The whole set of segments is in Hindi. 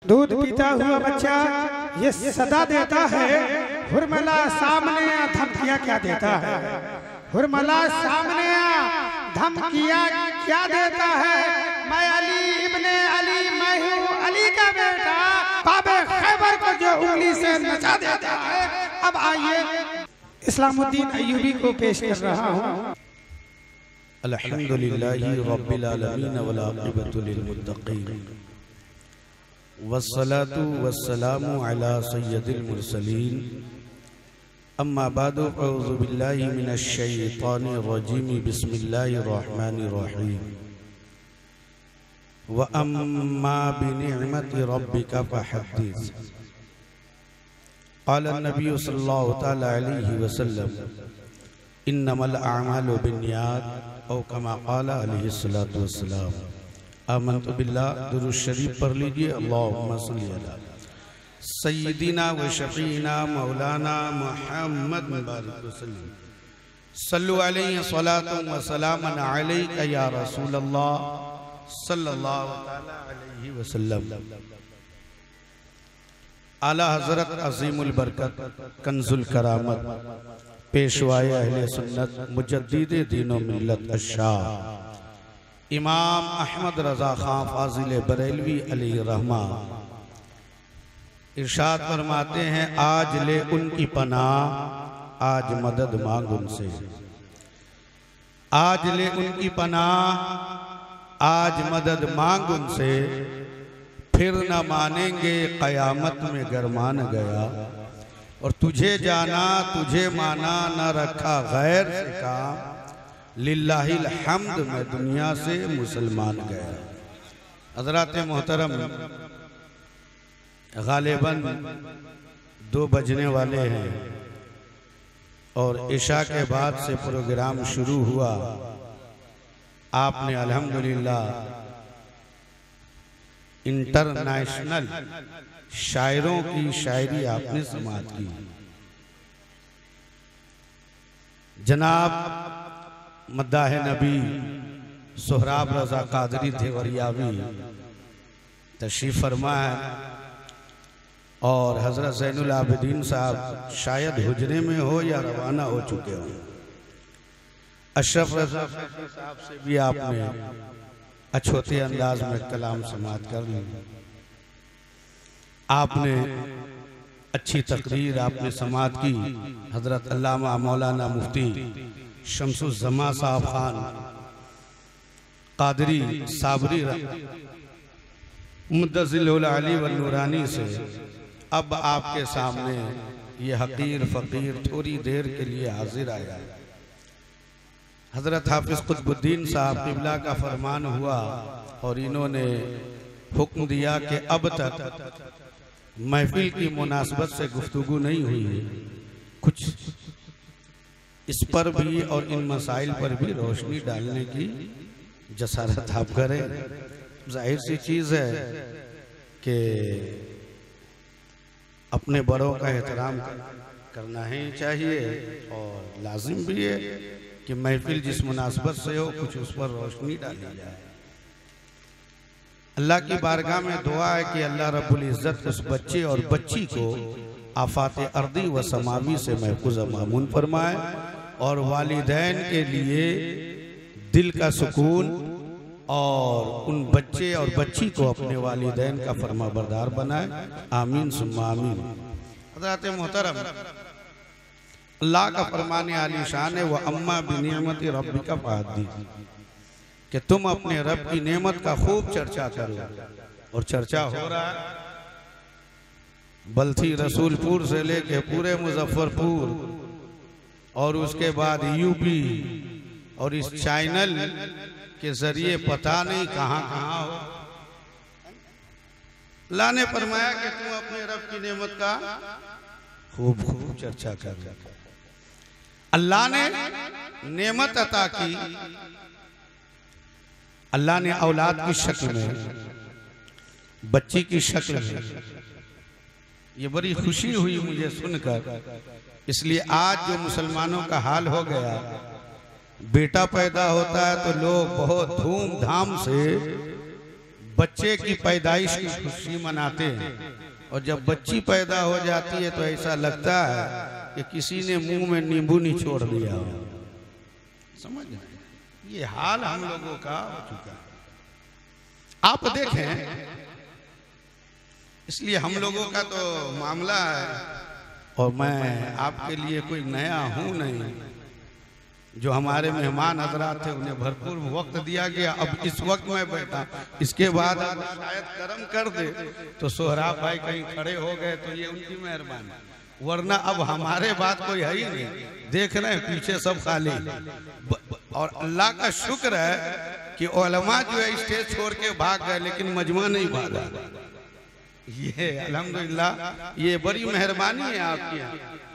दूध पीता हुआ बच्चा ये सदा देता है, हुरमला सामने धमकिया क्या देता है? हुरमला सामने धमकिया क्या देता है? मैं अली इब्ने अली, मैं हूँ अली का बेटा, बाबे खैबर को जो उंगली से नचा देता है। अब आइए इस्लामुद्दीन अय्यूबी को पेश कर रहा हूँ। अल्हम्दुलिल्लाहि रब्बिल आलमीन वल आक़िबतु लिल मुत्तक़ीन वस्सलातु वस्सलामु अला सय्यदिल मुरसलीन अम्मा बादु अऊज़ु बिल्लाहि मिनश शैतानिर रजीम बिस्मिल्लाहिर रहमानिर रहीम व अम्मा बिनिअमति रब्बिका फहद्दिस क़ाल नबी सल्लल्लाहु तआला अलैहि वसल्लम इन्नमल अअमालु बिन्नियात औ कमा क़ाल अलैहि सल्लतु वस्सलाम। आमन्तु बिल्लाह, दुरूद शरीफ पढ़ लीजिए। अल्लाहुम्मा सल्लि अला सय्यिदिना व शफ़ीना मौलाना मुहम्मद बारिक वसल्लम सल्लु अलैहि सलातुन व सलामन अलैका या रसूलल्लाह सल्लल्लाहु तआला अलैहि वसल्लम। आला हज़रत अज़ीमुल बरकत कंजुल करामत पेशवाए अहले सुन्नत मुजद्दिदे दीनो मिल्लत अशाह इमाम अहमद रज़ा खां फाजिल बरेलवी अलैहि रहमा इरशाद फरमाते हैं, आज ले उनकी पनाह, आज मदद मांग उनसे। आज ले उनकी पनाह, आज मदद मांग उनसे, फिर न मानेंगे क़यामत में गर मान गया। और तुझे जाना तुझे माना न रखा गैर से काम, लिल्लाहिल हम्द में दुनिया से मुसलमान गया। हज़रात मोहतरम, गालिबन 2 बजने वाले हैं और इशा के बाद से प्रोग्राम शुरू हुआ। आपने अल्हम्दुलिल्लाह इंटरनेशनल शायरों की शायरी आपने समाअत की। जनाब मद्दाह नबी सोहराब रज़ा कादरी देवरियावी तशरीफ़ फरमा है और हज़रत ज़ैनुल आबिदीन साहब शायद हुजरे में हो या रवाना हो चुके हो। अशरफ रज़ा साहब से भी आपने अछूते अंदाज में कलाम समाअत कर ली। आपने अच्छी तकरीर आपने समाअत की। हज़रत अल्लामा मौलाना मुफ्ती शम्सुज़्ज़मा साहब खान कादरी साबरी मुद्दज़िल अली व नूरानी से अब आपके सामने ये हकीर फ़कीर थोड़ी देर के लिए हाजिर आया। हज़रत हाफिज़ कुतुबुद्दीन साहब क़िबला का फरमान हुआ और इन्होंने हुक्म दिया कि अब तक महफिल की मुनासबत से गुफ्तगू नहीं हुई है, कुछ इस पर भी और इन मसाइल पर भी रोशनी डालने की जसारत आप करें। जाहिर सी चीज़ है कि अपने बड़ों का एहतराम करना ही चाहिए और लाजिम भी है कि महफिल जिस मुनासबत से हो कुछ उस पर रोशनी डाली जाए। अल्लाह की बारगाह में दुआ है कि अल्लाह रब्बुल इज़्ज़त उस बच्चे और बच्ची को आफात अर्दी व समावी से महफूज मामून फरमाए और वालिदैन के लिए दिल का सुकून और उन बच्चे और बच्ची को अपने वालिदैन का फरमाबरदार बनाए। आमीन सुम्मा आमीन। हज़रत मोहतरम, अल्लाह का फरमान आलीशान है, व अम्मा बिनिअमति रब्बिका फहद्दिस, कि तुम अपने रब की नेमत का खूब चर्चा करो। और चर्चा हो रहा है बल्थी रसूलपुर से लेके पूरे मुजफ्फरपुर और उसके बाद यूपी और इस चैनल के जरिए पता नहीं कहां कहां हो। अल्लाह ने फरमाया कि तुम अपने रब की नेमत का खूब खूब चर्चा कर। अल्लाह ने नेमत अता की, अल्लाह ने औलाद की शक्ल में, बच्ची की शक्ल में। ये बड़ी खुशी हुई मुझे सुनकर, इसलिए आज जो मुसलमानों का हाल हो गया, बेटा पैदा होता है तो लोग बहुत धूमधाम से बच्चे की पैदाइश की खुशी मनाते हैं, और जब बच्ची पैदा हो जाती है तो ऐसा लगता है कि किसी ने मुंह में नींबू निचोड़ दिया हो। समझ गए? ये हाल हम लोगों का हो चुका है। आप देखें, इसलिए हम लोगों का तो मामला है, और मैं आपके लिए कोई नया हूं नहीं। जो हमारे मेहमान हजरात थे उन्हें भरपूर वक्त दिया गया। अब इस वक्त मैं बैठा, इसके बाद शायद करम कर दे तो सोहराब भाई कहीं खड़े हो गए तो ये उनकी मेहरबानी, वरना अब हमारे बात कोई है ही नहीं। देख रहे हैं पीछे सब खाली, और अल्लाह का शुक्र है कि उलमा जो है स्टेज छोड़ के भाग गए, लेकिन मजमा नहीं भागा। ये अल्हम्दुलिल्लाह ये बड़ी मेहरबानी है आपकी,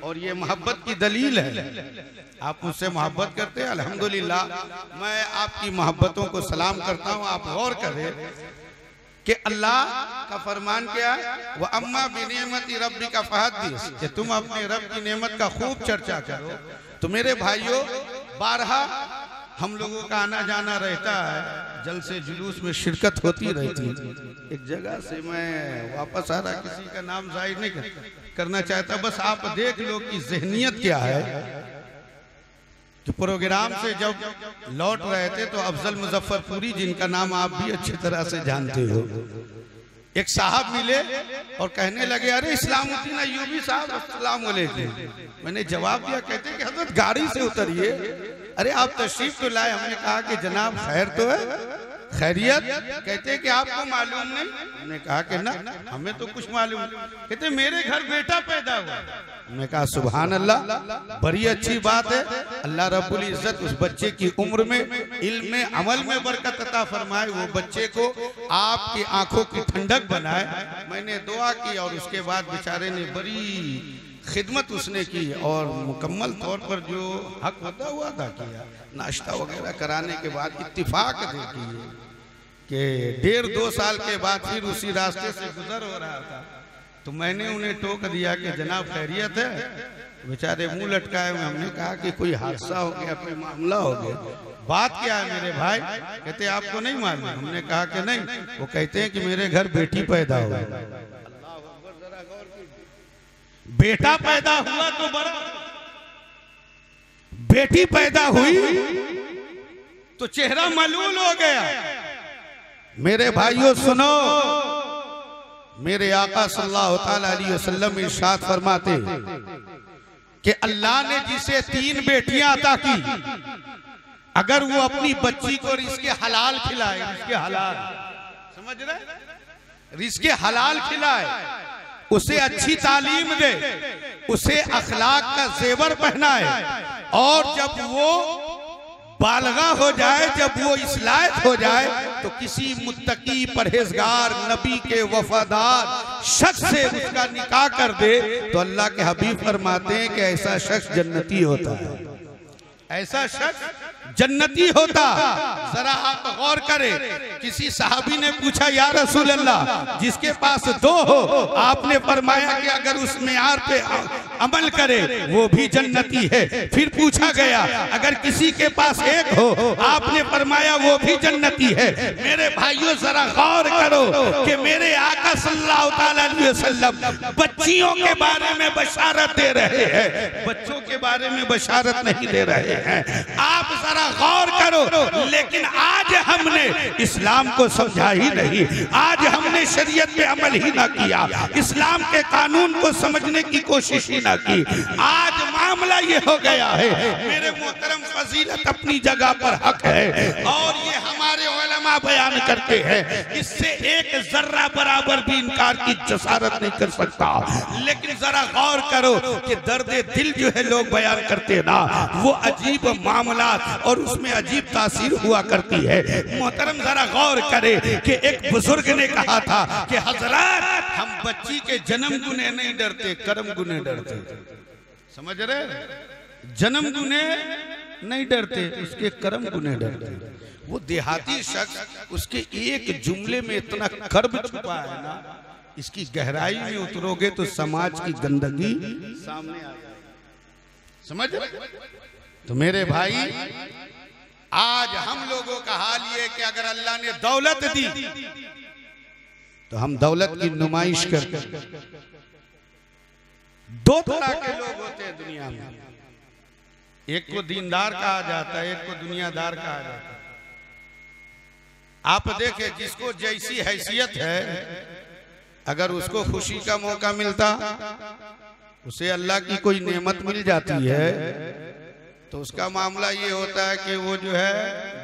और ये मोहब्बत की दलील है। आप मुझसे मोहब्बत करते हैं, अल्हम्दुलिल्लाह मैं आपकी मोहब्बतों को सलाम करता हूँ। आप गौर करें कि अल्लाह का फरमान क्या है, वह अम्मा बिनेमती रब्बी का फहदीस, कि तुम अपने रब की नेमत का खूब चर्चा करो। तो मेरे भाइयों, बारहा हम लोगों का आना जाना रहता है, जलसे जुलूस में शिरकत होती रहती। एक जगह से मैं वापस आ रहा, किसी का नाम जाहिर नहीं करना चाहता, बस आप देख लो कि ज़हनियत क्या है। कि प्रोग्राम से जब लौट रहे थे तो अफजल मुजफ्फरपुरी, जिनका नाम आप भी अच्छी तरह से जानते हो, एक साहब मिले और कहने लगे, अरे इस्लामुद्दीन अय्यूबी साहब अस्सलाम वालेकुम। मैंने जवाब दिया, कहते कि हजरत गाड़ी से उतरिए। अरे आप तशरीफ तो लाए। हमने कहा कि जनाब खैर तो है, खैरियत? कहते कि आपको मालूम नहीं। हमने कहा कि ना, हमें तो कुछ मालूम। कहते मेरे घर बेटा पैदा हुआ। हमने कहा सुभान अल्लाह, बड़ी अच्छी बात है। अल्लाह रब्बुल इज्जत उस बच्चे की उम्र में, इल्म में, अमल में बरकत अता फरमाए, वो बच्चे को आपकी आंखों की ठंडक बनाए। मैंने दुआ की, और उसके बाद बेचारे ने बड़ी खिदमत उसने की, और मुकम्मल तौर पर जो हक होता हुआ अदा किया। नाश्ता वगैरह कराने के बाद इत्तिफाक देखिए कि 1.5-2 साल के बाद फिर उसी रास्ते से गुजर हो रहा था, तो मैंने उन्हें टोक दिया कि जनाब खैरियत है? बेचारे मुंह लटकाए हुए। हमने कहा कि कोई हादसा हो गया, कोई मामला हो गया, बात क्या है मेरे भाई? कहते आपको नहीं मालूम। हमने कहा कि नहीं। वो कहते हैं कि मेरे घर बेटी पैदा हुआ। बेटा पैदा हुआ तो बड़ा, बेटी पैदा हुई तो चेहरा मलूल हो गया। मेरे भाइयों सुनो, मेरे आका सल्लल्लाहु अलैहि वसल्लम इरशाद फरमाते कि अल्लाह ने जिसे 3 बेटियां अता की, अगर वो अपनी बच्ची को रिज़्क़े हलाल खिलाए, रिज़्क़े हलाल, समझ रहे, रिज़्क़े हलाल खिलाए, उसे अच्छी तालीम दे, उसे अखलाक का जेवर पहनाए, और जब वो बालगा हो जाए, जब वो इस लायक हो जाए, तो किसी मुत्तकी परहेजगार नबी के वफादार शख्स से उसका निकाह कर दे, तो अल्लाह के हबीब फरमाते हैं कि ऐसा शख्स जन्नती होता है। ऐसा शख्स जन्नती होता। जरा आप गौर करें, किसी सहाबी ने पूछा, या रसूल अल्लाह, जिसके पास 2 हो, आपने फरमाया कि अगर उस मेयार पे अमल करे वो भी जन्नती है। फिर पूछा गया, अगर किसी के पास 1 हो, आपने फरमाया वो भी जन्नती है। मेरे भाइयों जरा गौर करो कि मेरे आका सल्लल्लाहु अलैहि वसल्लम बच्चियों के बारे में बशारत दे रहे हैं, बच्चों के बारे में बशारत नहीं दे रहे हैं। आप जरा गौर करो। लेकिन आज हमने इस्लाम को समझा ही नहीं, आज हमने शरीयत पे अमल ही ना किया, इस्लाम के कानून को समझने की कोशिश ही ना की। आज मामला ये हो गया है। मेरे मोहतरम, फजीलत अपनी जगह पर हक है, और ये हमारे उलमा बयान करते हैं, इससे एक जर्रा बराबर भी इनकार की जसारत नहीं कर सकता। लेकिन जरा गौर करो कि दर्द दिल जो है लोग बयान करते ना, वो अजीब मामला और उसमें अजीब तासीर हुआ करती है। मोहतरम जरा गौर करे कि एक बुजुर्ग ने कहा था कि हजरत, हम बच्ची के जन्म गुने नहीं डरते, कर्म गुने डरते। समझ रहे? जन्म गुने नहीं डरते, उसके कर्म गुने डरते। वो देहाती शख्स, उसके एक जुमले में इतना कर्म छुपा है ना, इसकी गहराई में उतरोगे तो समाज की गंदगी सामने आ जाए। समझ? तो मेरे भाई, आज हम लोगों का हाल ये कि अगर अल्लाह ने दौलत दी तो हम दौलत की नुमाइश करते। दो तरह के लोग होते हैं दुनिया में, एक को दीनदार कहा जाता है, एक को दुनियादार कहा जाता है। आप देखें जिसको जैसी हैसियत है, अगर उसको खुशी का मौका मिलता, उसे अल्लाह की कोई नेमत मिल जाती है, तो उसका मामला ये होता है कि वो जो है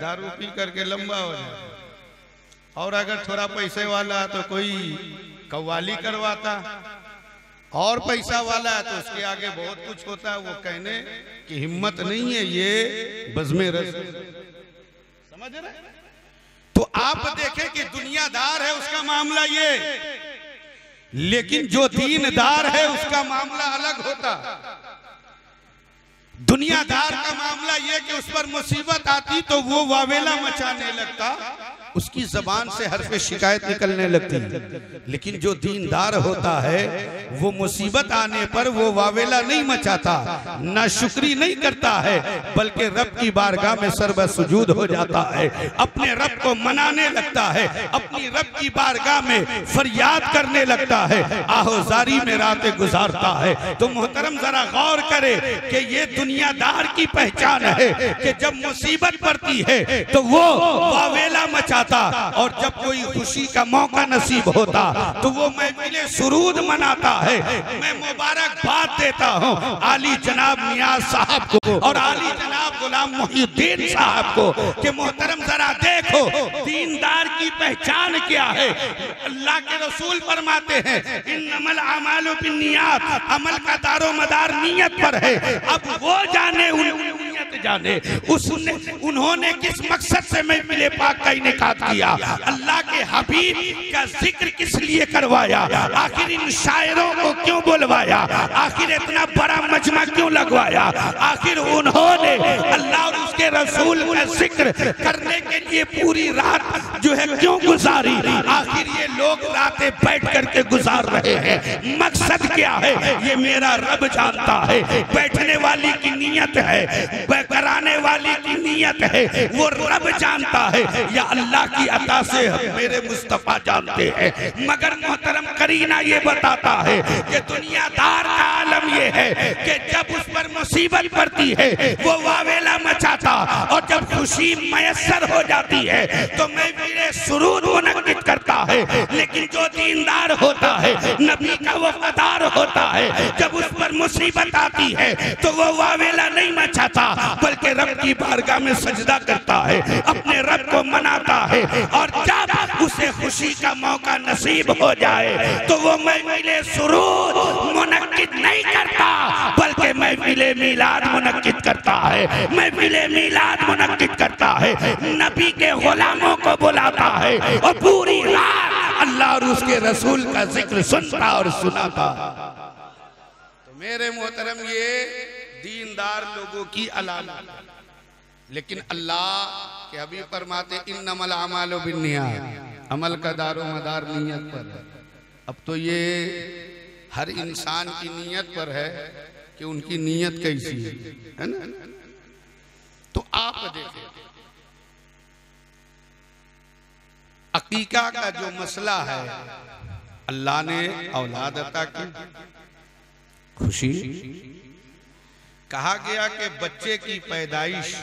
दारू पी करके लंबा हो जाए। और अगर थोड़ा पैसे वाला तो कोई कव्वाली करवाता, और पैसा वाला है तो उसके आगे बहुत कुछ होता है, वो कहने की हिम्मत नहीं है, ये बज़्मे रस। समझ रहे? तो आप देखें कि दुनियादार है उसका मामला ये, लेकिन जो दीनदार है उसका मामला अलग होता। दुनियादार का मामला ये कि उस पर मुसीबत आती तो वो वावेला मचाने लगता, उसकी जबान से हर्फ शिकायत निकलने लगती। लेकिन जो दीनदार होता है वो मुसीबत आने पर वो वावेला नहीं मचाता, नाशुक्री नहीं करता है, बल्कि रब की बारगाह में सर्व सुजूद हो जाता है, अपने रब को मनाने लगता है, अपनी रब की बारगाह में फरियाद करने लगता है, आहोजारी में रातें गुजारता है। तो मोहतरम जरा गौर करे कि ये दुनियादार की पहचान है कि जब मुसीबत पड़ती है तो वो वावेला मचाता, और जब कोई खुशी का मौका नसीब होता तो वो महफिले सुरूद मनाता है। मैं मुबारकबाद देता हूँ आली जनाब नियाज साहब को और आली जनाब गुलाम मोहिउद्दीन साहब को कि मोहतरम जरा देखो दीनदार की पहचान क्या है। अल्लाह के रसूल फरमाते हैं इन्नमल अमालु बिन्नियात, अमल का दारो मदार नियत पर है। अब वो जाने नियत जाने उसने उन्होंने किस मकसद से महफिल पाक का इनेकाद किया, अल्लाह के हबीब का जिक्र किस लिए करवाया, आखिर इन शायरों को क्यों बुलवाया, आखिर इतना बड़ा मजमा क्यों लगवाया, आखिर उन्होंने अल्लाह और उसके रसूल का जिक्र करने के लिए पूरी रात जो है क्यों गुजारी, आखिर ये लोग रातें बैठ करके गुजार रहे हैं, मकसद क्या है ये मेरा रब जानता है। बैठने वाली की नीयत है, कराने वाली की नीयत है, वो रब जानता है या अल्लाह की अता से मेरे मुस्तफा जानते हैं। मगर मोहतरम करीना ये बताता है कि दुनियादार का आलम ये है कि जब उस पर मुसीबत पड़ती है वो वावेला मचाता, और जब खुशी मयसर हो जाती है तो महफिले सुरूद मुनक्किद करता है। लेकिन जो दीनदार होता है, नबी का वफादार होता है, जब उस पर मुसीबत आती है तो वो वावेला नहीं मचाता, बल्कि रब की बारगाह में सजदा करता है, अपने रब को मनाता है। और जब उसे खुशी का मौका नसीब हो जाए तो वो महफिले सुरूद मुनक्किद नहीं करता, बल्कि महफिले मीलाद मुनक्किद करता है, महफिले मीलाद मुनक्किद करता है, नबी के गुलामों को बुलाता है और पूरी रात अल्लाह और उसके रसूल का जिक्र सुनता और सुनाता। तो मेरे मोहतरम ये दीनदार लोगों की अलामत। लेकिन अल्लाह के हबीब फरमाते इन्नमल अमालु बिन्नियात, अमल का दारो मदार नियत पर है। अब तो ये हर इंसान की नियत पर है कि उनकी नियत कैसी है ना। तो आप देखें अकीका का जो मसला है, अल्लाह ने औलाद अता की, खुशी कहा गया कि बच्चे की पैदाइश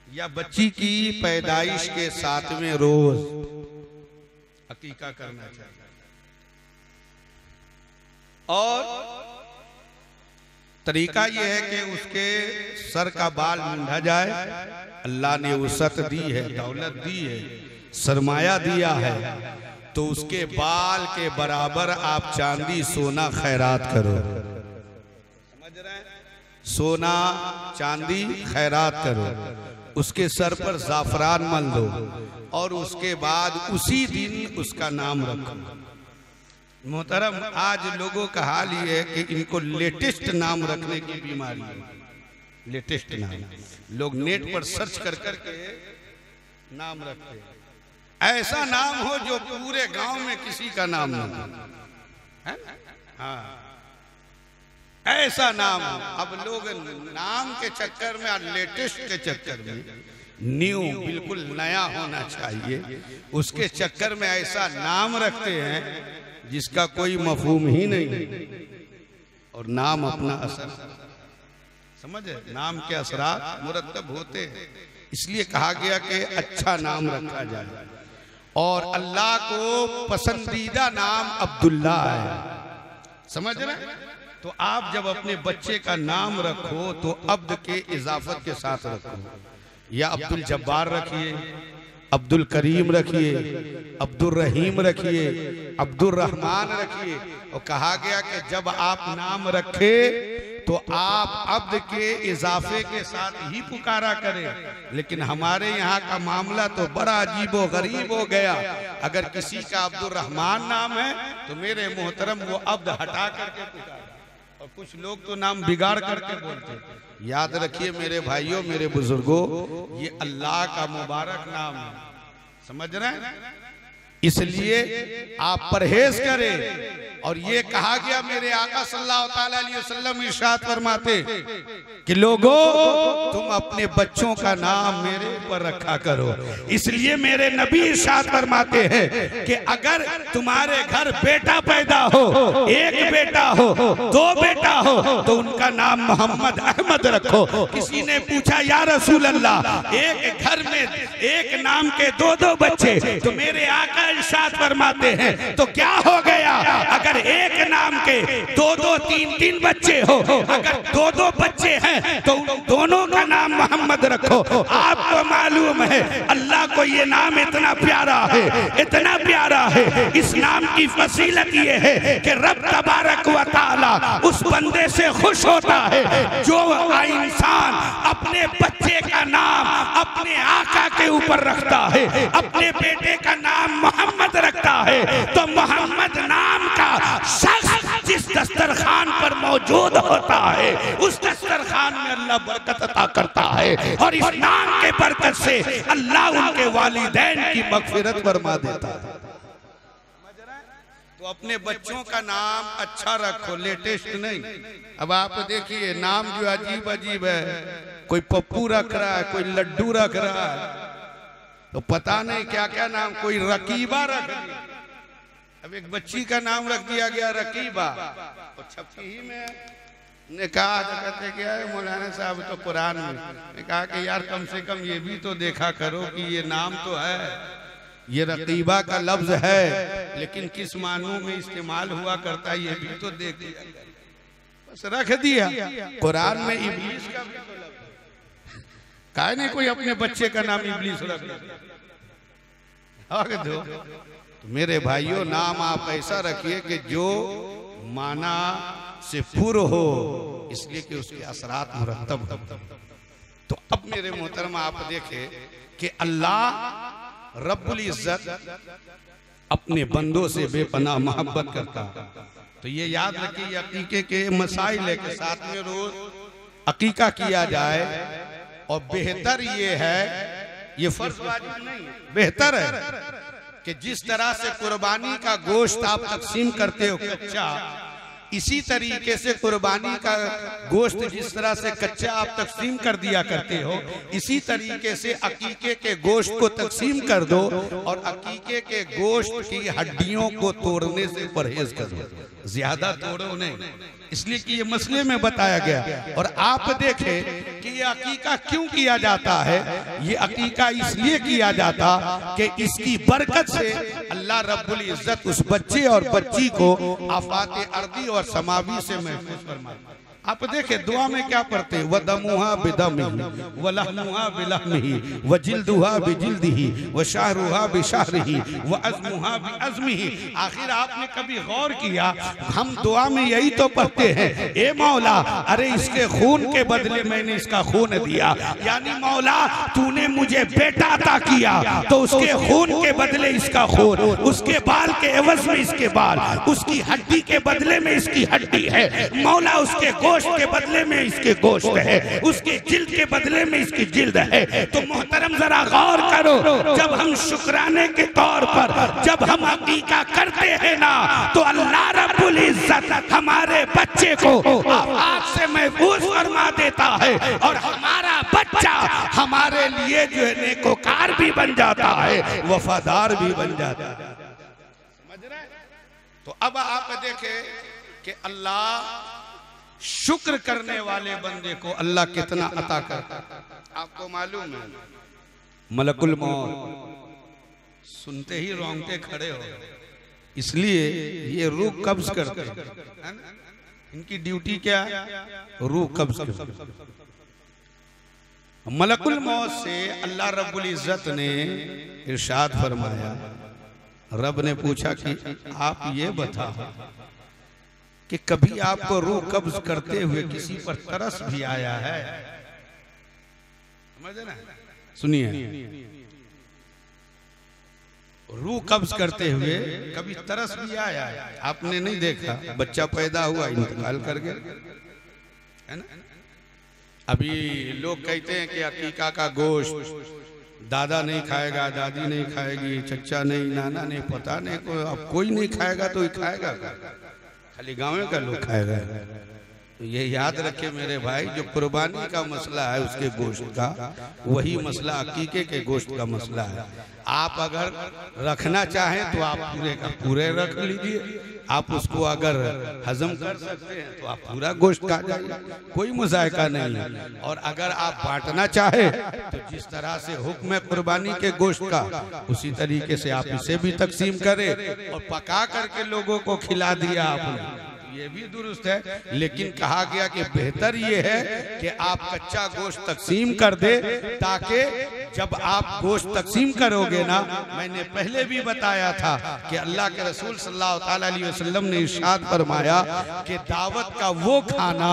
या बच्ची की पैदाइश के 7वें रोज अकीका करना चाहिए। और तरीका यह है कि उसके सर का बाल मूंढा जाए। अल्लाह ने वसअत दी है, दौलत दी है, सरमाया दिया है, तो उसके बाल के बराबर आप चांदी सोना खैरात करो। सोना चांदी खैरात करो, उसके सर पर जाफरान मल दो और उसके बाद उसी दिन उसका नाम रखो। मोहतरम आज लोगों का हाल ये है कि इनको लेटेस्ट नाम रखने की बीमारी है। लेटेस्ट नाम लोग नेट पर सर्च कर करके नाम रखते हैं। ऐसा नाम हो जो पूरे गांव में किसी का नाम ना है। हाँ, ऐसा नाम हो। अब लोग नाम के चक्कर में और लेटेस्ट के चक्कर में न्यू, बिल्कुल नया होना चाहिए। उसके चक्कर में ऐसा नाम रखते हैं जिसका कोई मफहूम ही नहीं, और नाम अपना असर, समझे, नाम के असरात मुरत्तब होते हैं। इसलिए कहा गया कि अच्छा नाम रखा जाए, और अल्लाह को पसंदीदा नाम अब्दुल्ला है, समझ रहे। तो आप जब अपने बच्चे का नाम रखो तो अब्द के इजाफत के साथ रखो, या अब्दुल जब्बार रखिए, अब्दुल करीम रखिए, अब्दुल रहीम रखिए, अब्दुल रहमान रखिए। और कहा गया कि जब आप नाम रखे तो आप अब्द के इजाफे के साथ ही पुकारा करें। लेकिन हमारे यहाँ का मामला तो बड़ा अजीबो गरीब हो गया। अगर किसी का अब्दुल रहमान नाम है तो मेरे मोहतरम वो अब्द हटा करके पुकारा, और कुछ लोग तो नाम बिगाड़ करके बोलते। याद रखिए मेरे भाइयों, मेरे बुजुर्गों, ये अल्लाह का मुबारक नाम है, समझ रहे हैं। इसलिए आप परहेज करें। और ये कहा गया, मेरे आका सल्लल्लाहु अलैहि वसल्लम इरशाद फरमाते कि लोगों, तुम अपने बच्चों का नाम मेरे ऊपर रखा करो। इसलिए मेरे नबी इरशाद फरमाते हैं कि अगर तुम्हारे घर बेटा पैदा हो, एक बेटा हो, दो बेटा हो, तो उनका नाम मोहम्मद अहमद रखो। किसी ने पूछा, या रसूल अल्लाह, एक घर में एक नाम के दो दो बच्चे, तो मेरे आका इरशाद फरमाते हैं तो क्या हो गया? अगर एक नाम के दो दो तीन तीन बच्चे हो, अगर दो दो बच्चे हैं तो उन दोनों का नाम मोहम्मद रखो। आपको मालूम है अल्लाह को ये नाम इतना प्यारा है, इतना प्यारा है। इस नाम की फजीलत ये है कि रब तबारक व तआला उस बंदे से खुश होता है जो इंसान अपने बच्चे का नाम अपने आका के ऊपर रखता है। अपने बेटे का नाम मोहम्मद रखता है तो मोहम्मद नाम का शख्स जिस दस्तरखान पर मौजूद होता है, उस दस्तरखान में अल्लाह बरकत अता करता है, और इस नाम के बरकत से अल्लाह उनके वालिदैन की मगफिरत फरमा देता है। तो अपने बच्चों का नाम अच्छा रखो, लेटेस्ट नहीं। अब आप देखिए नाम जो अजीब अजीब है, कोई पप्पू रख रहा है, कोई लड्डू रख रहा है, तो पता नहीं क्या क्या नाम, कोई रकीबा रख दिया। अब एक बच्ची का नाम रख दिया गया रकीबा, और छपकी ही में ने कहा, कहते क्या है मौलाना साहब, तो कुरान में कहा कि यार कम से कम ये भी तो देखा करो कि ये नाम तो है, ये रकीबा का लफ्ज है, लेकिन किस मानों में इस्तेमाल हुआ करता है ये भी तो देख लिया। बस रख दिया। कुरान में इब्लीस का भी तो लफ्ज, काहे नहीं कोई अपने बच्चे का नाम इब्लीस रख दो। तो मेरे भाइयों, नाम आप ऐसा रखिए कि जो माना से पूर्ण हो, इसलिए कि उसके असरात मुरत्तब हो। तो अब मेरे मोहतरम आप देखें कि अल्लाह रब्बुल इज्जत अपने बंदों से बेपनाह मोहब्बत करता। तो ये याद रखिए, अकीके के मसाइल के साथ में रोज अकीका किया जाए, और बेहतर ये है, ये फर्ज वाजिब नहीं, बेहतर है कि जिस तरह से कुर्बानी का गोश्त आप तकसीम करते हो कच्चा, इसी तरीके से कुर्बानी का गोश्त जिस तरह से कच्चा आप तकसीम कर दिया करते हो, इसी तरीके से अकीके के गोश्त को तकसीम कर दो, और अकीके के गोश्त की हड्डियों को तोड़ने से परहेज करो, ज्यादा तोड़ो नहीं, इसलिए कि ये मसले में बताया गया। और आप देखें कि ये अकीका क्यों किया जाता है। ये अकीका इसलिए किया जाता कि इसकी बरकत से अल्लाह रब्बुल इज्जत उस बच्चे और बच्ची को आफात अर्दी और समावी से महफूज फरमाए। आप देखें दुआ में क्या पढ़ते, व दमुहा बिदमिही व लहमुहा बिलहमिही व जिल्दुहा बिजिल्दिही व शाहरुहा बिशाहरिही व अज़मुहा बिअज़मिही। आखिर आपने कभी गौर किया, हम दुआ में यही तो पढ़ते हैं, ए मौला, अरे इसके खून के बदले मैंने इसका खून दिया, यानी मौला तूने मुझे बेटा अता किया तो उसके खून के बदले इसका खून, उसके बाल के एवज में इसके बाल, उसकी हड्डी के बदले में इसकी हड्डी है, मौला उसके गोश्त के बदले में इसके गोश्त है, उसकी जिल्द के बदले में इसकी जिल्द है। तो मोहतरम जरा गौर करो, जब हम शुक्राने के तौर पर जब हम अकीका करते हैं ना, तो अल्लाह रब्बुल इज्जत हमारे बच्चे को आफात से महफूज फरमा देता है और हमारा बच्चा हमारे लिए जो है नेकोकार भी बन जाता है, वफादार भी बन जाता है। समझ रहे? तो अब आप देखें कि अल्लाह शुक्र करने वाले बंदे को अल्लाह कितना अता करता है। आपको मालूम है, मलकुल मौत सुनते ही रोंगटे खड़े हो, इसलिए ये रूह कब्ज करते हैं। इनकी ड्यूटी क्या? रूह कब्ज करते। मलकुल मौत से अल्लाह रब्बुल इज्जत ने इरशाद फरमाया, रब ने पूछा कि आप ये बताओ कि कभी आपको रूह कब्ज करते हुए किसी पर तरस भी आया है? समझे ना? सुनिए, रूह कब्ज करते हुए कभी तरस भी आया है? आपने नहीं देखा, बच्चा पैदा हुआ इंतकाल कर गया, है ना? अभी लोग कहते हैं कि अकीका का गोश्त दादा नहीं खाएगा, दादी नहीं खाएगी, चचा नहीं, नाना नहीं, पता नहीं, अब कोई नहीं खाएगा तो खाएगा, खाली गाँव का लोग खाएगा। तो ये याद रखे मेरे भाई, जो कुर्बानी का मसला है उसके गोश्त का, वही मसला अकीके के गोश्त का मसला है। आप अगर रखना चाहें तो आप पूरे का पूरे रख लीजिए, आप उसको अगर हजम कर सकते हैं तो आप पूरा गोश्त खा जाइए, कोई मुज़ायका नहीं है। और अगर आप बांटना चाहे तो जिस तरह से हुक्म है कुर्बानी के गोश्त का, उसी तरीके से आप इसे भी तकसीम करें और पका करके लोगों को खिला दिया आपने, ये भी दुरुस्त है। लेकिन कहा गया कि बेहतर ये है कि आप कच्चा गोश्त तकसीम कर दे, ताकि जब आप गोश्त तकसीम करोगे ना, मैंने पहले भी बताया था कि अल्लाह के रसूल सल्लल्लाहु अलैहि वसल्लम ने इरशाद फरमाया कि दावत का वो खाना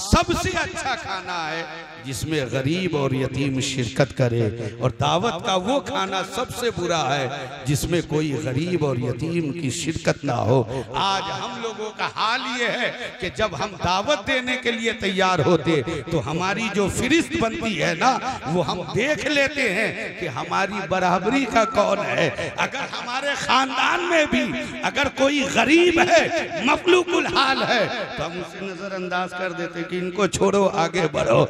सबसे अच्छा खाना है जिसमें गरीब और यतीम शिरकत करे, और दावत का वो खाना सबसे बुरा है जिसमें कोई गरीब और यतीम की शिरकत ना हो। आज हम लोगों का हाल ये है कि जब हम दावत देने के लिए तैयार होते तो हमारी जो फिरिस्त बनती है ना, वो हम देख लेते हैं कि हमारी बराबरी का कौन है। अगर हमारे खानदान में भी अगर कोई गरीब है, मफलूकुल हाल है, तो हम उसे नजरअंदाज कर देते कि इनको छोड़ो, आगे बढ़ो।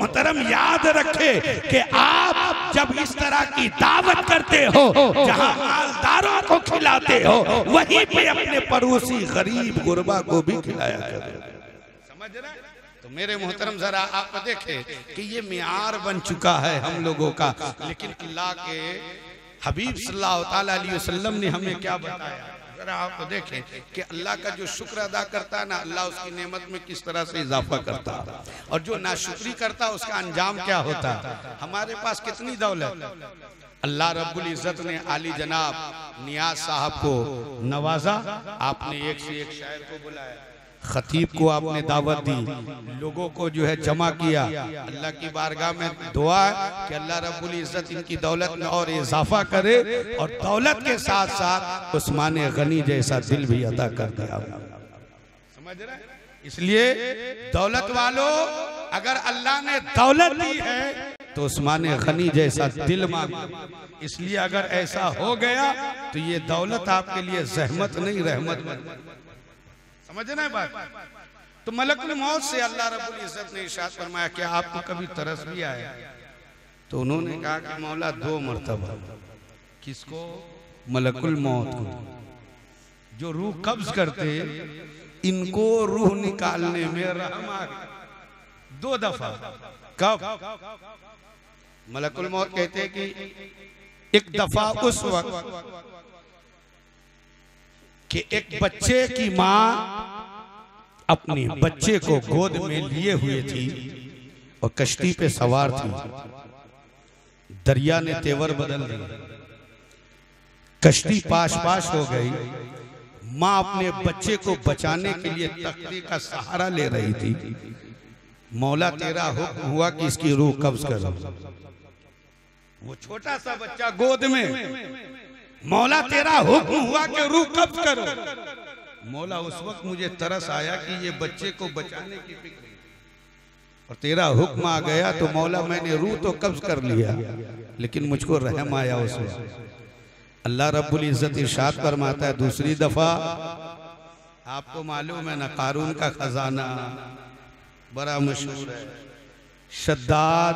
मोहतरम याद रखे कि आप जब इस तरह की दावत करते हो, जहां मालदारों को खिलाते हो, वहीं पे अपने पड़ोसी गरीब गुरबा को भी खिलाया करो। समझ रहे? तो मेरे मोहतरम जरा आप देखें कि ये मियार बन चुका है हम लोगों का। लेकिन अल्लाह के हबीब सल्लल्लाहु अलैहि वसल्लम ने हमें क्या बताया, जरा आप देखें कि अल्लाह का जो शुक्र अदा करता है ना, अल्लाह उसकी नेमत में किस तरह से इजाफा करता है, और जो नाशुक्री करता है उसका अंजाम क्या होता है। हमारे पास कितनी दौलत, अल्लाह रब्बुल इज्जत ने आली जनाब नियाज साहब को नवाजा, आपने एक से एक शायर को बुलाया, खतीब को आपने दावत दी, लोगों को जो है जमा किया। अल्लाह की बारगाह में दुआ है कि अल्लाह रब्बुल इज्जत इनकी दौलत में और इजाफा करे, और दौलत के साथ साथ उस्मान गनी जैसा दिल भी अता कर दिया। समझ रहे? इसलिए दौलत वालों, अगर अल्लाह ने दौलत दी है तो उस्मान गनी जैसा दिल मांगो। इसलिए अगर ऐसा हो गया तो ये दौलत आपके लिए जहमत नहीं, रहमत बन। समझना है बात? तो मलकुल मौत से अल्लाह रब्बुल इज्जत ने इरशाद फरमाया कि आपको कभी तरस भी आया? तो उन्होंने कहा कि मौला 2 मरतबा। किसको? मलकुल मौत को। जो रूह कब्ज करते, इनको रूह निकालने में रहम आ गया 2 दफा। कब? मलकुल मौत कहते हैं कि एक दफा उस वक्त कि एक बच्चे की माँ अपने बच्चे को गोद में लिए हुए थी और कश्ती पे सवार थी। दरिया ने तेवर बदल दिया, कश्ती पाश पाश हो गई। माँ अपने बच्चे को बचाने के लिए तख्ते का सहारा ले रही थी। मौला तेरा हुक्म हुआ कि इसकी रूह कब्ज करो। वो छोटा सा बच्चा गोद में, मौला तेरा हुक्म हुआ कि रूह कब्ज करो। मौला उस वक्त मुझे तरस आया कि ये बच्चे को बचाने की फिक्र और तेरा हुक्म आ गया तो मौला मैंने रूह तो कब्ज कर लिया, लेकिन मुझको रहम आया उस वक्त। अल्लाह रब्बुल इज्जत इरशाद फरमाता है दूसरी दफा, आपको मालूम है ना कारून का खजाना बड़ा मशहूर है, शद्दाद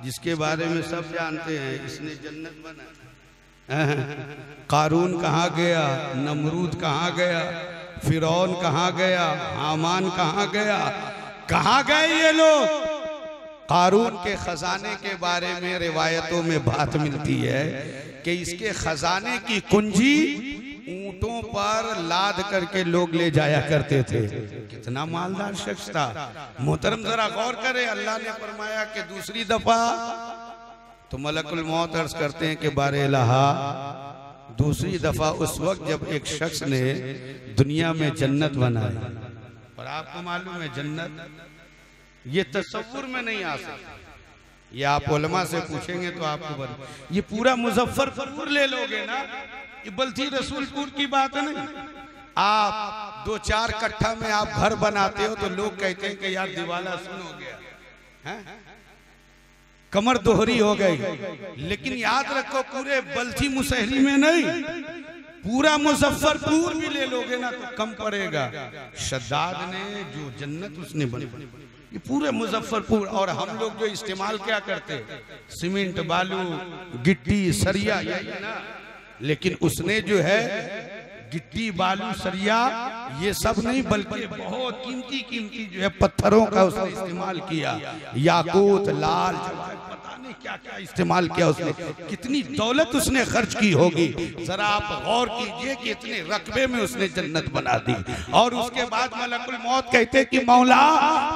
जिसके बारे में सब जानते हैं, इसने जन्नत बनाई। कारून कहाँ गया, नमरूद कहाँ गया, फिरौन कहाँ गया, हामान कहाँ गया, कहाँ गए ये लोग? कारून के खजाने के बारे में रिवायतों में बात मिलती है कि इसके खजाने की कुंजी ऊंटों पर लाद करके लोग ले जाया करते थे। कितना मालदार शख्स था। मोहतरम जरा गौर करें, अल्लाह ने फरमाया कि दूसरी दफा तो मलकुल मौत अर्ज करते हैं कि बारे इलाहा, दूसरी दफा उस वक्त जब एक शख्स ने दुनिया में जन्नत बनाई। और आपको मालूम है जन्नत ये तसव्वुर में नहीं आ सकता। ये आप उलमा से पूछेंगे तो आपको बता, ये पूरा मुजफ्फरपुर ले लोगे ना, ये बल्थी रसूलपुर की बात नहीं। आप 2-4 कट्ठा में आप घर बनाते हो तो लोग कहते हैं कि यार दिवाला सुन हो गया है, कमर दोहरी हो गई। लेकिन याद रखो पूरे बल्थी मुसहरी में नहीं, पूरा मुजफ्फरपुर भी ले लोगे ना तो कम पड़ेगा। शद्दाद ने जो जन्नत उसने बनाई, ये पूरे मुजफ्फरपुर। और हम लोग जो इस्तेमाल क्या करते, सीमेंट, बालू, गिट्टी, सरिया, यही ना। लेकिन उसने जो है गिट्टी, बालू, सरिया ये सब नहीं, बल्कि बहुत कीमती कीमती जो है पत्थरों का उसने इस्तेमाल किया। याकूत, लाल, पता नहीं क्या क्या इस्तेमाल किया उसने। कितनी दौलत उसने खर्च की होगी, जरा आप गौर कीजिए कि इतने रकबे में उसने जन्नत बना दी। और उसके बाद मलकुल मौत कहते कि मौला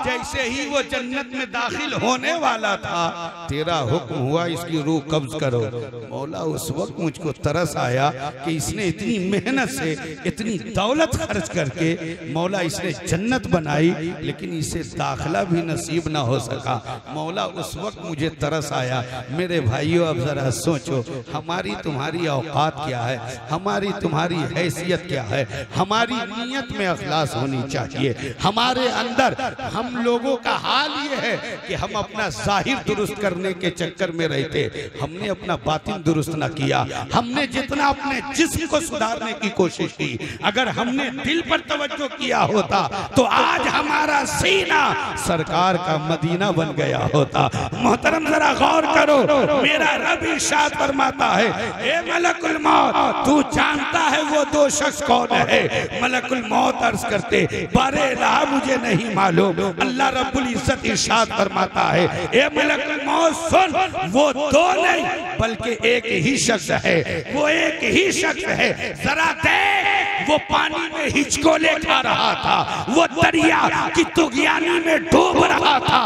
जैसे ही वो जन्नत में दाखिल होने वाला था, तेरा हुक्म हुआ इसकी रूह कब्ज करो। मौला उस वक्त मुझको तरस आया कि इसने इतनी मेहनत से, इतनी दौलत खर्च करके मौला इसने जन्नत बनाई, लेकिन इसे दाखिला भी नसीब ना हो सका। मौला उस वक्त मुझे तरस आया। मेरे भाइयों अब जरा सोचो, हमारी तुम्हारी औकात क्या है, हमारी तुम्हारी हैसियत क्या है। हमारी नीयत में अखलास होनी चाहिए। हमारे अंदर हम लोगों का हाल ये है कि हम अपना जाहिर दुरुस्त करने के चक्कर में रहते, हमने अपना बातिन दुरुस्त ना किया। हमने जितना अपने जिस्म को सुधारने की कोशिश की, अगर हमने दिल पर तवज्जो किया होता तो आज हमारा सीना सरकार का मदीना बन गया होता। मोहतरम जरा गौर करो, मेरा रब इरशाद फरमाता है, ए मलकुल मौत तू जानता है वो 2 शख्स कौन है? मलकुल मौत अर्ज करते बारे इलाहा मुझे नहीं मालूम। अल्लाह रब्बुल इज्जत इरशाद फरमाता है, ए मलकुल मौत सुन, वो 2 नहीं बल्कि एक ही शख्स है। वो एक ही शख्स है। जरा देख, वो पानी में हिचकोले खा रहा था, वो दरिया की तुगयानी में डूब रहा था,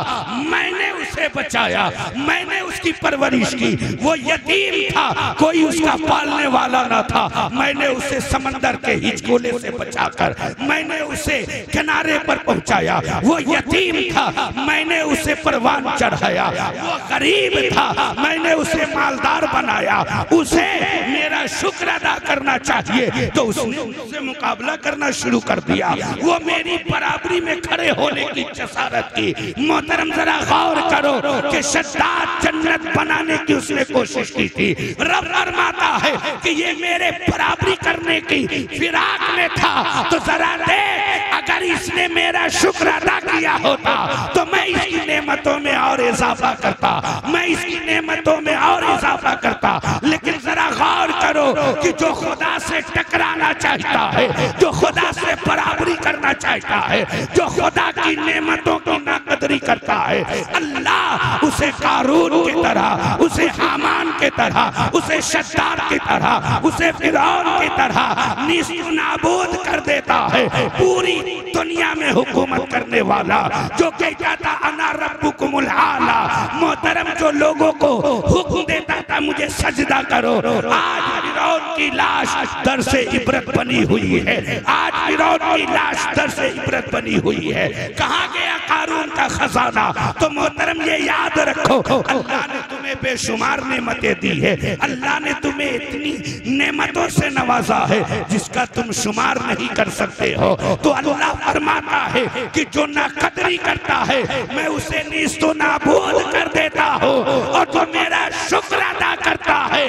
मैंने उसे बचाया, मैंने उसकी परवरिश की। वो यतीम था, कोई उसका पालने वाला ना था, मैंने उसे समंदर के हिचकोले से बचाकर मैंने उसे किनारे पर पहुंचाया। वो यतीम था, मैंने उसे परवान चढ़ाया। वो गरीब था, मैंने उसे मालदार बनाया। उसे मेरा शुक्र अदा करना चाहिए तो उसने मुझसे मुकाबला करना शुरू कर दिया। वो मेरी बराबरी में खड़े होने की जसारत की। मोहतरम जरा गौर करो कि शद्दाद जन्नत बनाने की उसने कोशिश की थी। रब फरमाता है कि ये मेरे बराबरी करने की फिराक में था। तो जरा देख, अगर इसने मेरा शुक्र अदा किया होता तो मैं इसकी नेमतों में और इजाफा करता, मैं इसकी नेमतों में और इजाफा करता। लेकिन जरा गौर करो कि जो खुदा से टकराना चाहता है, जो खुदा से बराबरी करना चाहता है, जो खुदा की नेमतों की नाकदरी करता है, अल्लाह उसे कारून की तरह, उसे हामान की तरह, उसे शद्दाद की तरह, उसे फिरौन की तरह निस्त नाबूद कर देता है। पूरी दुनिया में हुकूमत करने वाला जो कहता था अना रब्बुकुमुल आला, मोहतरम जो लोगों को हुक्म देता था मुझे सजदा करो, आज फिरौन की लाश दर से इबरत बनी हुई है। आज फिरौन की लाश दर से इबरत बनी हुई है। कहाँ गया कारून का खजाना। तो मोहतरम ये याद रखो, अल्लाह ने तुम्हें बेशुमार नेमतें दी है, अल्लाह ने तुम्हें इतनी नेमतों से नवाजा है जिसका तुम शुमार नहीं कर सकते हो। तो अल्लाह फरमाता है कि जो नाकदरी करता है मैं उसे नीस्तो नाबूद कर देता हूँ, और जो मेरा शुक्र अदा करता है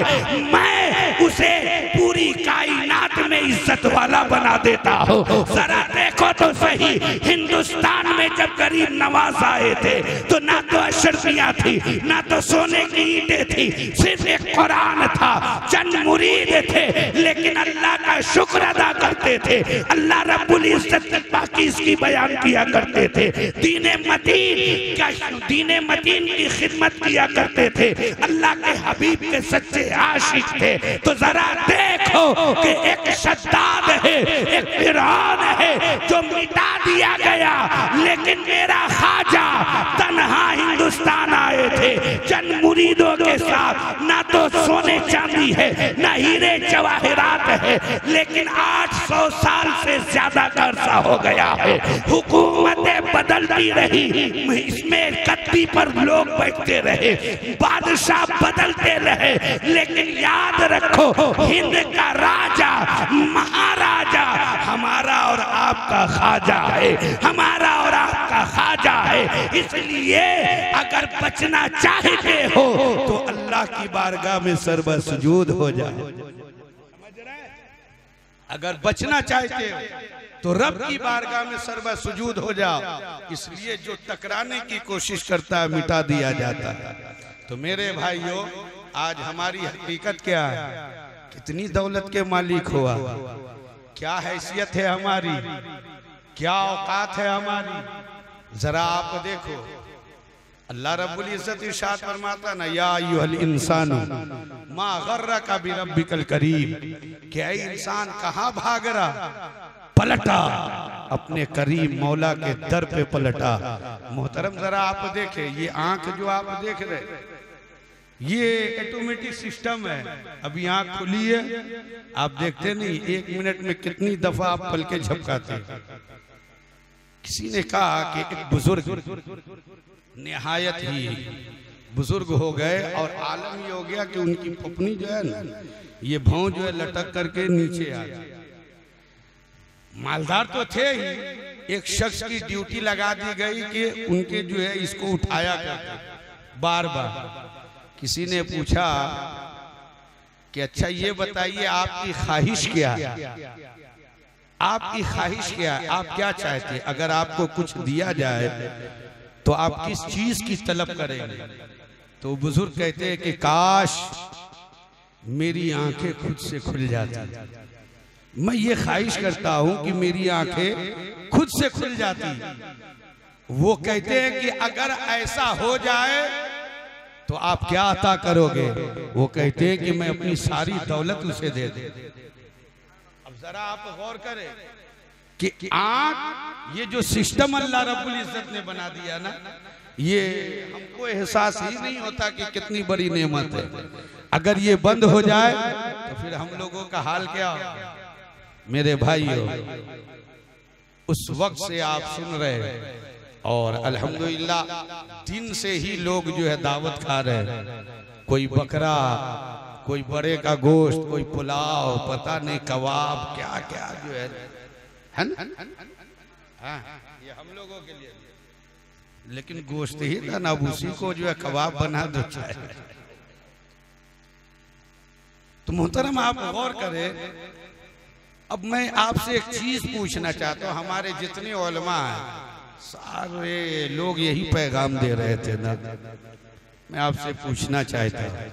मैं उसे पूरी कायनात में इज्जत वाला बना देता हूँ। जरा देखो तो सही, हिंदुस्तान में जब गरीब नवाज आए थे तो ना तो अशरफियाँ थी, ना तो सोने की ईंटें थी, सिर्फ एक कुरान था, चंद मुरीद थे, लेकिन अल्लाह का शुक्र अदा करते थे। अल्लाह रब्बुल इज्जत की पाकीज़ की बयान किया करते थे, दीने मतीन की खिदमत किया करते थे, अल्लाह के हबीब के सच्चे आशिक थे। तो जरा देखो कि एक शद्दाद है, एक फिरौन है जो मिटा दिया गया, लेकिन मेरा ख्वाजा तन्हा हिंदुस्तान आए थे चंद मुरीदों के साथ। ना तो सोने चांदी है, ना हीरे जवाहरात है, लेकिन 800 साल से ज्यादा का अरसा हो गया है, हुकूमतें बदलती रही, इसमें गद्दी पर लोग बैठते रहे, बादशाह बदलते रहे, लेकिन याद रखो हिंद का राजा महाराजा हमारा और आपका ख्वाजा है, हमारा और आपका ख्वाजा है। इसलिए अगर बचना चाहते हो तो अल्लाह की बारगाह में सर्व सुजूद हो जाओ। अगर बचना चाहते हो तो रब की बारगाह में सर्व सुजूद हो जाओ। इसलिए जो टकराने की कोशिश करता है मिटा दिया जाता है। तो मेरे भाइयों, आज हमारी हकीकत क्या है? कितनी दौलत के मालिक हुआ, क्या हैसियत है हमारी, क्या औकात है हमारी, जरा आप देखो। अल्लाह रब्बुल इज्जत इरशाद फरमाता ना, या अय्युहल इंसानु मा गर्रका बिरब्बिकल करीम, कि ऐ इंसान कहाँ भाग रहा, पलटा अपने करीम मौला के दर पे पलटा। मोहतरम जरा आप देखें, ये आंख जो आप देख रहे ये ऑटोमेटिक सिस्टम है। अभी आंख खुली है, आप देखते नहीं 1 मिनट में कितनी दफा आप पलके झपकाते। किसी ने कहा कि एक बुजुर्ग निहायत ही बुजुर्ग हो गए और आलम ये हो गया कि उनकी पपनी जो है ना, ये भौं जो है लटक करके नीचे आ गई। मालदार तो थे ही, एक शख्स की ड्यूटी लगा दी गई कि उनके जो है इसको उठाया करते बार बार। किसी ने पूछा कि अच्छा ये बताइए आपकी ख्वाहिश क्या है, आपकी ख्वाहिश क्या है, आप क्या चाहते हैं, अगर आपको कुछ दिया जाए तो आप किस चीज की तलब करेंगे? तो बुजुर्ग कहते हैं कि काश मेरी आंखें खुद से खुल जाती, मैं ये ख्वाहिश करता हूं कि मेरी आंखें खुद से खुल जाती। वो कहते हैं कि अगर ऐसा हो जाए तो आप क्या अता करोगे? वो कहते हैं कि मैं अपनी सारी दौलत उसे दे दूं। अब जरा आप गौर करें कि आंख, ये जो सिस्टम अल्लाह रब्बुल इज्जत ने बना दिया ना, ये हमको एहसास ही नहीं होता कि कितनी बड़ी नेमत है। अगर ये बंद हो जाए तो फिर हम लोगों का हाल क्या होगा? मेरे भाइयों, उस वक्त से आप सुन रहे हैं और अल्हम्दुलिल्लाह दिन से ही लोग जो है दावत खा रहे हैं। कोई बकरा, कोई बड़े का गोश्त, कोई पुलाव, पता नहीं कबाब, क्या क्या जो है ना, हाँ, ये हम लोगों के लिए। लेकिन गोश्त ही था ना, उसी को जो है कबाब बना दो चाहे। तो मोहतरम आप गौर करें। अब मैं आपसे एक चीज पूछना चाहता हूँ, हमारे जितने उलमा हैं सारे लोग यही पैगाम दे रहे थे ना, मैं आपसे पूछना चाहता हूँ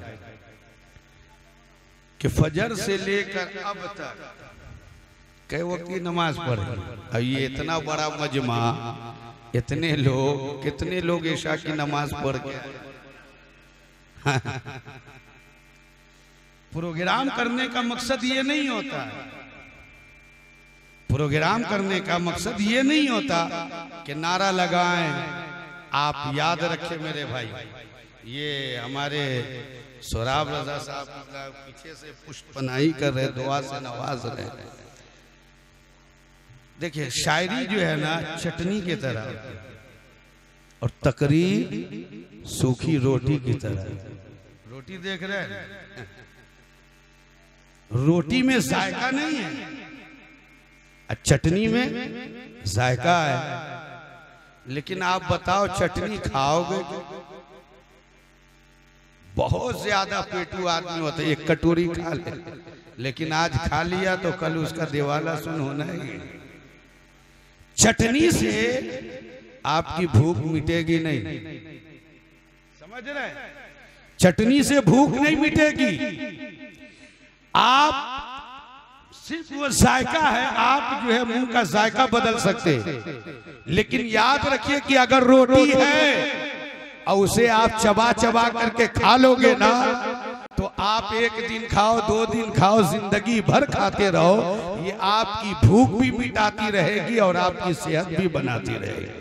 कि फजर से लेकर अब तक कई वक्त की नमाज पढ़ी। ये इतना बड़ा मजमा, इतने लोग, कितने लोग ईशा की नमाज पढ़ गए? प्रोग्राम करने का मकसद ये नहीं होता है, प्रोग्राम करने का मकसद ये नहीं होता कि नारा लगाएं। आप याद रखें मेरे भाई, ये हमारे सोराब रजा साहब पीछे से पुष्प पनाही कर रहे, दुआ से नवाज रहे। देखिए शायरी जो है ना चटनी की तरह, और तकरीर सूखी रोटी की तरह। रोटी देख रहे हैं, रोटी में जायका नहीं है, चटनी में जायका है। लेकिन आप बताओ चटनी खाओगे? बहुत ज्यादा पेटू आदमी होते एक कटोरी खा ले, लेकिन आज खा लिया तो कल उसका दिवाला सुन होना ही। चटनी से आपकी भूख मिटेगी नहीं, समझ रहे? चटनी से भूख नहीं मिटेगी। आप सिर्फ वो जायका है, आप जो है मुंह का जायका बदल सकते, लेकिन याद रखिए कि अगर रोटी है और उसे आप चबा चबा करके खा लोगे ना, तो आप एक दिन खाओ, 2 दिन खाओ, जिंदगी भर खाते रहो, ये आपकी भूख भी मिटाती रहेगी और आपकी सेहत भी बनाती रहेगी।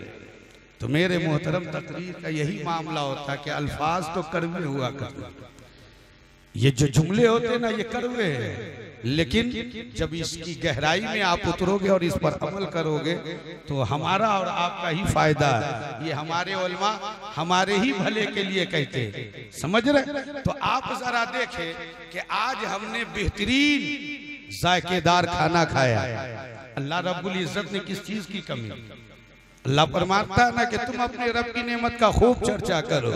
तो मेरे मोहतरम तकरीर का यही मामला होता कि अल्फाज तो कड़वे हुआ करते, ये जो जुमले होते ना ये कड़वे हैं, लेकिन जब इसकी गहराई में आप उतरोगे और इस पर अमल करोगे तो हमारा और आपका ही फायदा है। ये हमारे उलमा हमारे ही भले के लिए कहते हैं, समझ रहे? तो आप जरा देखें कि आज हमने बेहतरीन जायकेदार खाना खाया। अल्लाह रब्बुल इज्जत ने किस चीज की कमी? अल्लाह फरमाता है ना कि तुम अपने रब की नेमत का खूब चर्चा करो।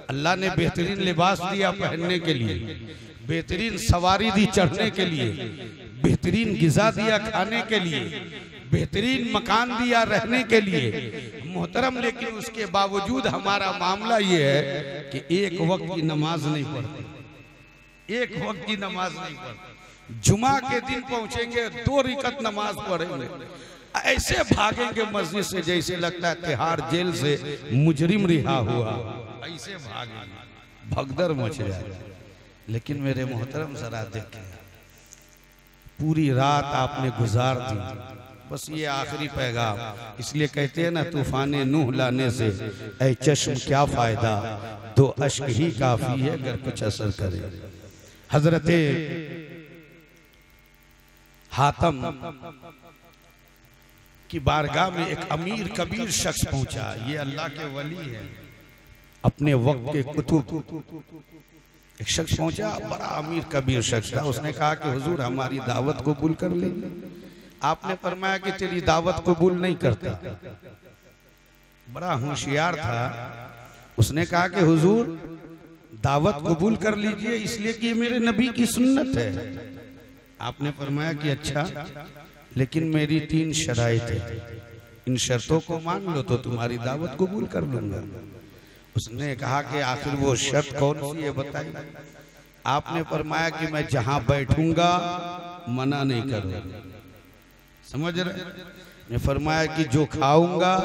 अल्लाह ने बेहतरीन लिबास दिया पहनने के लिए, बेहतरीन सवारी दी चढ़ने के लिए, बेहतरीन गिज़ा दिया खाने के लिए, बेहतरीन मकान दिया रहने के लिए मोहतरम। लेकिन उसके बावजूद हमारा मामला ये है कि एक वक्त की नमाज नहीं पढ़ते, एक वक्त की नमाज नहीं पढ़ते। जुमा के दिन पहुंचेंगे 2 रकात नमाज पढ़ेंगे, ऐसे भागेंगे मस्जिद से जैसे लगता है तिहाड़ जेल से मुजरिम रिहा हुआ, ऐसे भागेंगे, भगदड़ मच जाएगा। लेकिन मेरे मोहतरम जरा देखें, पूरी रात आपने गुजार दी। बस ये आखिरी पैगाम, इसलिए कहते हैं ना तूफाने नूह लाने से ऐ चश्म क्या फायदा, 2 अश्क ही काफी है अगर कुछ असर करे। हजरते हातम की बारगाह में एक अमीर कबीर शख्स पहुंचा। ये अल्लाह के वली है, अपने वक्त के कुतुब। एक शख्स पहुंचा, बड़ा अमीर कबीर शख्स था। उसने कहा कि हुजूर हमारी दावत कबूल कर लेंगे? आपने फरमाया कि तेरी दावत कबूल नहीं करता। बड़ा होशियार था, उसने कहा कि हुजूर दावत कबूल कर लीजिए इसलिए कि मेरे नबी की सुन्नत है। आपने फरमाया कि अच्छा, लेकिन मेरी 3 शराइत है, इन शर्तों को मान लो तो तुम्हारी दावत कबूल कर लूंगा। उसने कहा कि आखिर वो शर्त कौन सी है बताइए। आपने फरमाया कि मैं जहां बैठूंगा मना नहीं करूंगा, समझ रहे? ने फरमाया कि जो खाऊंगा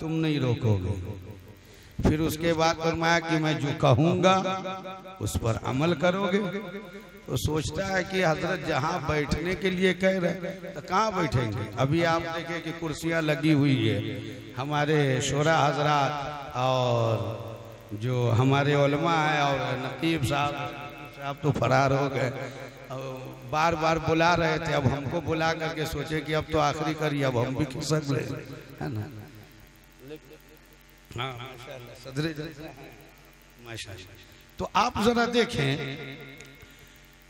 तुम नहीं रोकोगे। फिर उसके बाद फरमाया कि मैं जो कहूंगा उस पर अमल करोगे। तो सोचता है कि हजरत जहां बैठने के लिए कह रहे तो कहाँ बैठेंगे? अभी आप देखें कि कुर्सियां लगी हुई है, हमारे शोरा हजरात और जो हमारे उलमा है और नकीब साहब तो फरार हो गए, बार बार बुला रहे थे। अब हमको बुला करके सोचे कि अब तो आखिरी करिए, अब हम भी खिसक ले, है ना? हाँ माशाल्लाह, सदरे माशाल्लाह। तो आप जरा देखें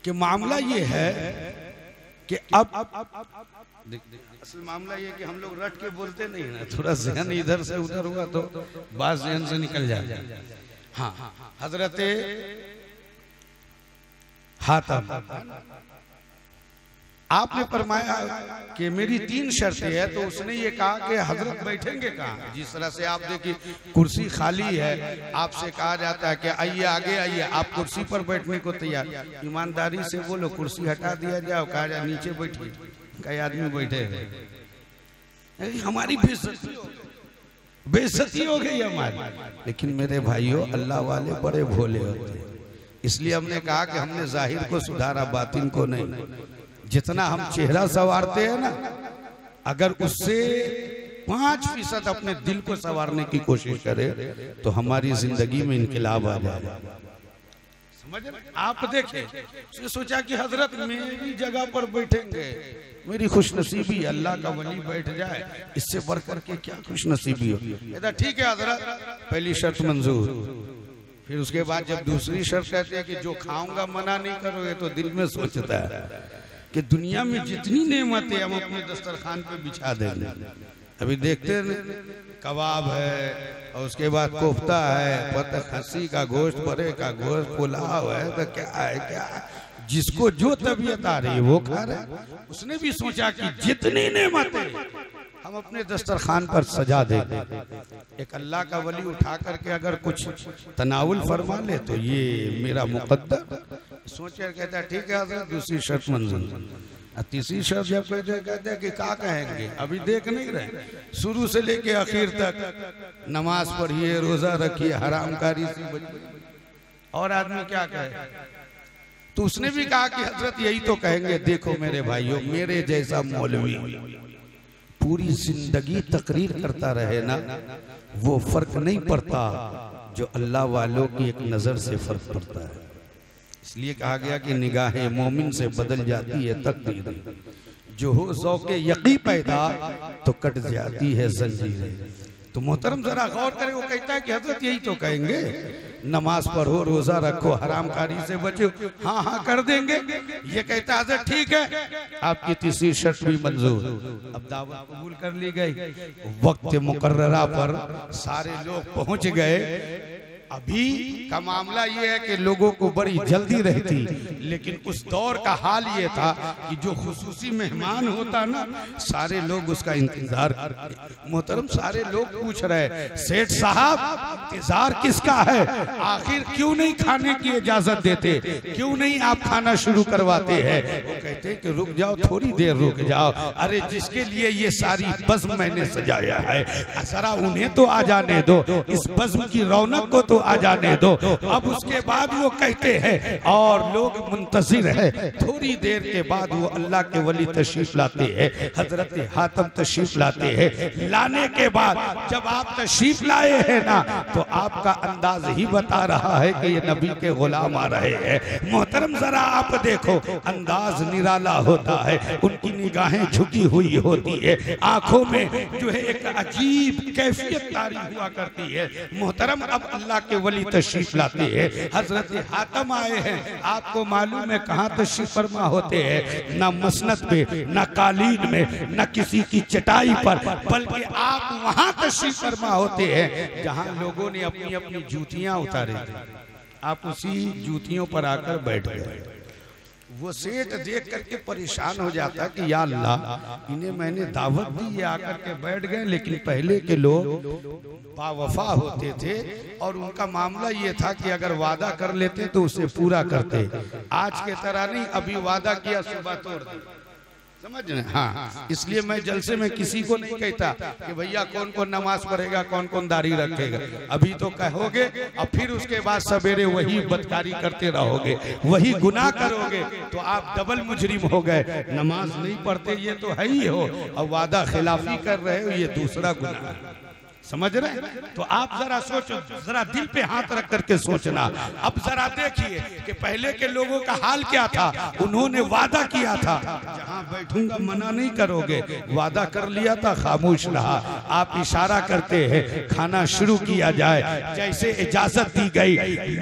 कि मामला ये है कि अब असल मामला ये कि हम लोग रट के बोलते नहीं ना, थोड़ा ज़हन इधर से उधर हुआ तो बात ज़हन से निकल जाए। हाँ, हजरत हातम आपने फरमाया कि मेरी 3 शर्तें हैं। तो उसने ये कहा कि हजरत बैठेंगे कहाँ? जिस तरह से आप देखिए कुर्सी खाली है, आपसे कहा जाता है कि आइए आगे आइए, आप कुर्सी पर बैठने को तैयार, ईमानदारी से बोलो कुर्सी हटा दिया जाओ, कहा जाए नीचे बैठिए, कई आदमी बैठे हैं, हमारी बेइज्जती हो गई हमारी। लेकिन मेरे भाइयों, अल्लाह वाले बड़े भोले होते हैं, इसलिए हमने कहा कि हमने जाहिर को सुधारा, बातिन को नहीं। जितना हम चेहरा संवारते हैं ना, अगर उससे 5% अपने दिल को संवारने की कोशिश करें तो हमारी जिंदगी में इनकलाब आ जाएगा। समझ रहे? आप देखें, उसने सोचा कि हजरत मेरी जगह पर बैठेंगे, मेरी खुशनसीबी अल्लाह का वली बैठ जाए, इससे बढ़कर के क्या खुशनसीबी हो। कहता ठीक है हजरत, पहली शर्त मंजूर। फिर उसके बाद जब दूसरी शर्त कहते हैं कि जो खाऊंगा मना नहीं करोगे, तो दिल में सोचता है कि दुनिया में जितनी नेमतें हम अपने दस्तरखान पे बिछा देंगे। अभी देखते हैं कबाब है, और उसके बाद कोफ्ता है, पता खस्सी का गोश्त, बड़े का गोश्त, पुलाव है, तो क्या है क्या, जिसको जो तबीयत आ रही है वो खा रहा है। उसने भी सोचा कि जितनी नेमतें हम अपने दस्तरखान पर सजा देंगे। एक अल्लाह का वली उठा करके अगर कुछ तनावुल फरमा ले तो ये मेरा मुकद्दर। सोचे कहता है ठीक है हज़रत, दूसरी शर्त मंजूर। तीसरी शर्त जब कहते हैं कि क्या कहेंगे, अभी देख नहीं रहे, शुरू से लेके आखिर तक नमाज पढ़िए, रोजा रखिए, हरामकारी से बचिए, और आदमी क्या कहे। तो उसने भी कहा कि हजरत यही तो कहेंगे। देखो मेरे भाइयों, मेरे जैसा मौलवी पूरी जिंदगी तकरीर करता रहे ना, वो फर्क नहीं पड़ता जो अल्लाह वालों की एक नजर से फर्क पड़ता है। इसलिए कहा गया कि निगाहें मोमिन से बदल जाती है तकदीर, जो हो ज़ौक़े यक़ी पैदा तो कट जाती है जंजीरें। तो मोहतरम जरा गौर करें, वो कहता है कि हजरत यही तो कहेंगे, नमाज पढ़ो, रोजा रखो, हरामकारी से बचो। हाँ हाँ कर देंगे। ये कहता है हजरत ठीक है, आपकी तीसरी शर्त भी मंजूर। अब दावत कबूल कर ली गई। वक्त मुकर्ररा पर सारे लोग पहुंच गए। अभी का मामला ये है कि लोगों को बड़ी जल्दी रहती, लेकिन उस दौर का हाल ये था कि जो खुसूसी मेहमान होता ना, सारे लोग उसका इंतजार करते। मोहतरम सारे लोग पूछ रहे, सेठ साहब इंतजार किसका है, आखिर क्यों नहीं खाने की इजाजत देते, क्यों नहीं आप खाना शुरू करवाते हैं। वो कहते हैं कि रुक जाओ, थोड़ी देर रुक जाओ। अरे जिसके लिए ये सारी बज़्म मैंने सजाया है, जरा उन्हें तो आ जाने दो, इस बज़्म की रौनक को तो आ जाने दो। अब उसके बाद वो कहते हैं, और लोग मुंतजिर है। थोड़ी देर के बाद वो अल्लाह के वली तशरीफ लाते हैं, हजरत हातिम तशरीफ लाते हैं। लाने के बाद जब आप तशरीफ लाए हैं ना, तो आपका अंदाज ही बता रहा है कि ये नबी के गुलाम आ रहे हैं। मोहतरम जरा आप देखो, अंदाज निराला होता है, उनकी निगाहें झुकी हुई होती है, आंखों में जो है एक अजीब कैफियत तारी हुआ करती है। मोहतरम अब अल्लाह के वली तशरीफ लाते हैं, हजरत हातिम आए हैं। आपको मालूम है कहाँ तशरीफ फरमा होते हैं, ना मसनद पे, ना कालीन में, ना किसी की चटाई पर, बल्कि आप वहां तशरीफ फरमा होते हैं जहां लोगों ने अपनी अपनी जूतियां उतारी थी। आप उसी जूतियों पर आकर बैठ गए। वो सेठ देख करके परेशान हो जाता कि या अल्लाह, इन्हें मैंने दावत दी, ये आकर के बैठ गए। लेकिन पहले के लोग बावफा होते थे, और उनका मामला ये था कि अगर वादा कर लेते तो उसे पूरा करते। आज के तरह नहीं, अभी वादा किया सुबह तोड़ दी, समझ रहे? हाँ, इसलिए मैं जलसे में किसी को नहीं कहता कि भैया कौन कौन नमाज पढ़ेगा, कौन कौन दाढ़ी रखेगा। अभी तो कहोगे, और फिर उसके बाद सवेरे वही बदकारी करते रहोगे, वही गुनाह करोगे, तो आप डबल मुजरिम हो गए। नमाज नहीं पढ़ते ये तो है ही हो, और वादा खिलाफी कर रहे हो, ये दूसरा गुनाह है। समझ रहे? तो आप जरा सोचो, जरा दिल पे हाथ रख करके सोचना। अब जरा देखिए कि पहले के लोगों का हाल क्या था। उन्होंने वादा किया था, जहां बैठूंगा मना नहीं करोगे, वादा कर लिया था, खामोश रहा। आप इशारा करते हैं खाना शुरू किया जाए, जैसे इजाजत दी गई,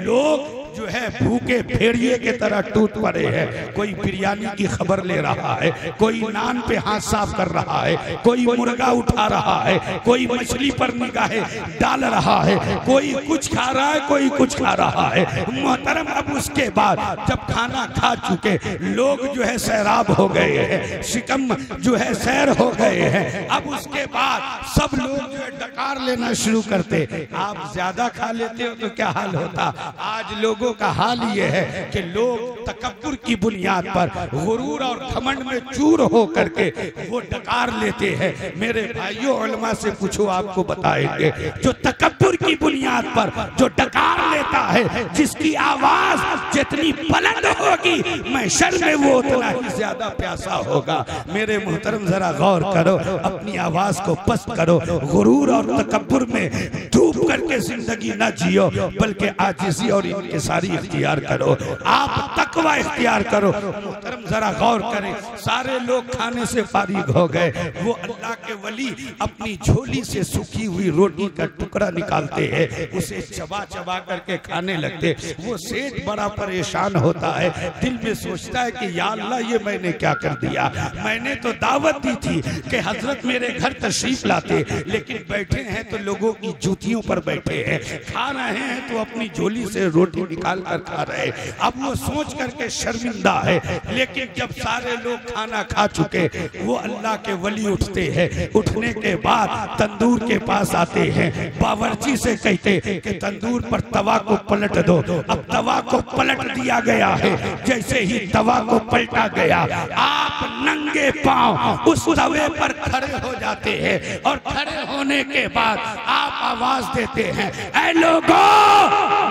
लोग जो है भूखे भेड़िए के तरह टूट पड़े हैं। कोई बिरयानी की खबर ले रहा है, कोई नान पे हाथ साफ कर रहा है, कोई मुर्गा उठा रहा है, कोई मछली पर निगाहें डाल रहा है, कोई कुछ खा रहा है, कोई कुछ खा रहा है। मोहतरम अब उसके बाद जब खाना खा चुके लोग जो है सैराब हो गए हैं, शिकम जो है सैर हो गए हैं। अब उसके बाद सब लोग जो है डकार लेना शुरू करते। आप ज्यादा खा लेते हो तो क्या हाल होता। आज लोगों का हाल ये है कि लोग तकब्बुर की बुनियाद पर, गुरूर और घमंड में चूर हो करके वो डकार लेते हैं। मेरे भाइयों उलमा से पूछो, आपको बताएंगे, जो तकब्बुर की बुनियाद पर जो डकार लेता है, जिसकी आवाज जितनी बुलंद होगी महशर में वो उतना ही ज्यादा प्यासा होगा। मेरे मोहतरम जरा गौर करो, अपनी आवाज को पस्त करो। गुरूर और तकब्बुर में डूब करके जिंदगी ना जियो, बल्कि आजिज़ी और इनकिसारी इख्तियार करो। आप तकवा इख्तियार करो। मोहतरम जरा गौर करें, सारे लोग खाने से फारिग हो गए, वो अल्लाह के वली अपनी झोली से सूखी हुई रोटी का टुकड़ा निकालते हैं, उसे चबा चबा करके खाने लगते। वो सेठ बड़ा परेशान होता है, दिल में सोचता है कि या अल्लाह ये मैंने क्या कर दिया, मैंने तो दावत दी थी कि हजरत मेरे घर तशरीफ लाते, लेकिन बैठे हैं तो लोगों की जूतियों पर बैठे हैं, खा रहे हैं तो अपनी झोली से रोटी निकाल कर खा रहे। अब वो सोच करके शर्मिंदा है, लेकिन जब सारे लोग खाना खा चुके, वो अल्लाह के वली उठते हैं। उठने के बाद तंदूर के पास आते हैं, बावर्ची से कहते कि तंदूर पर तवा को पलट दो। अब तवा को पलट दिया गया है। जैसे ही तवा को पलटा गया, आप नंगे पांव उस तवे पर खड़े हो जाते हैं, और खड़े होने के बाद आप आवाज देते हैं, ऐ लोगों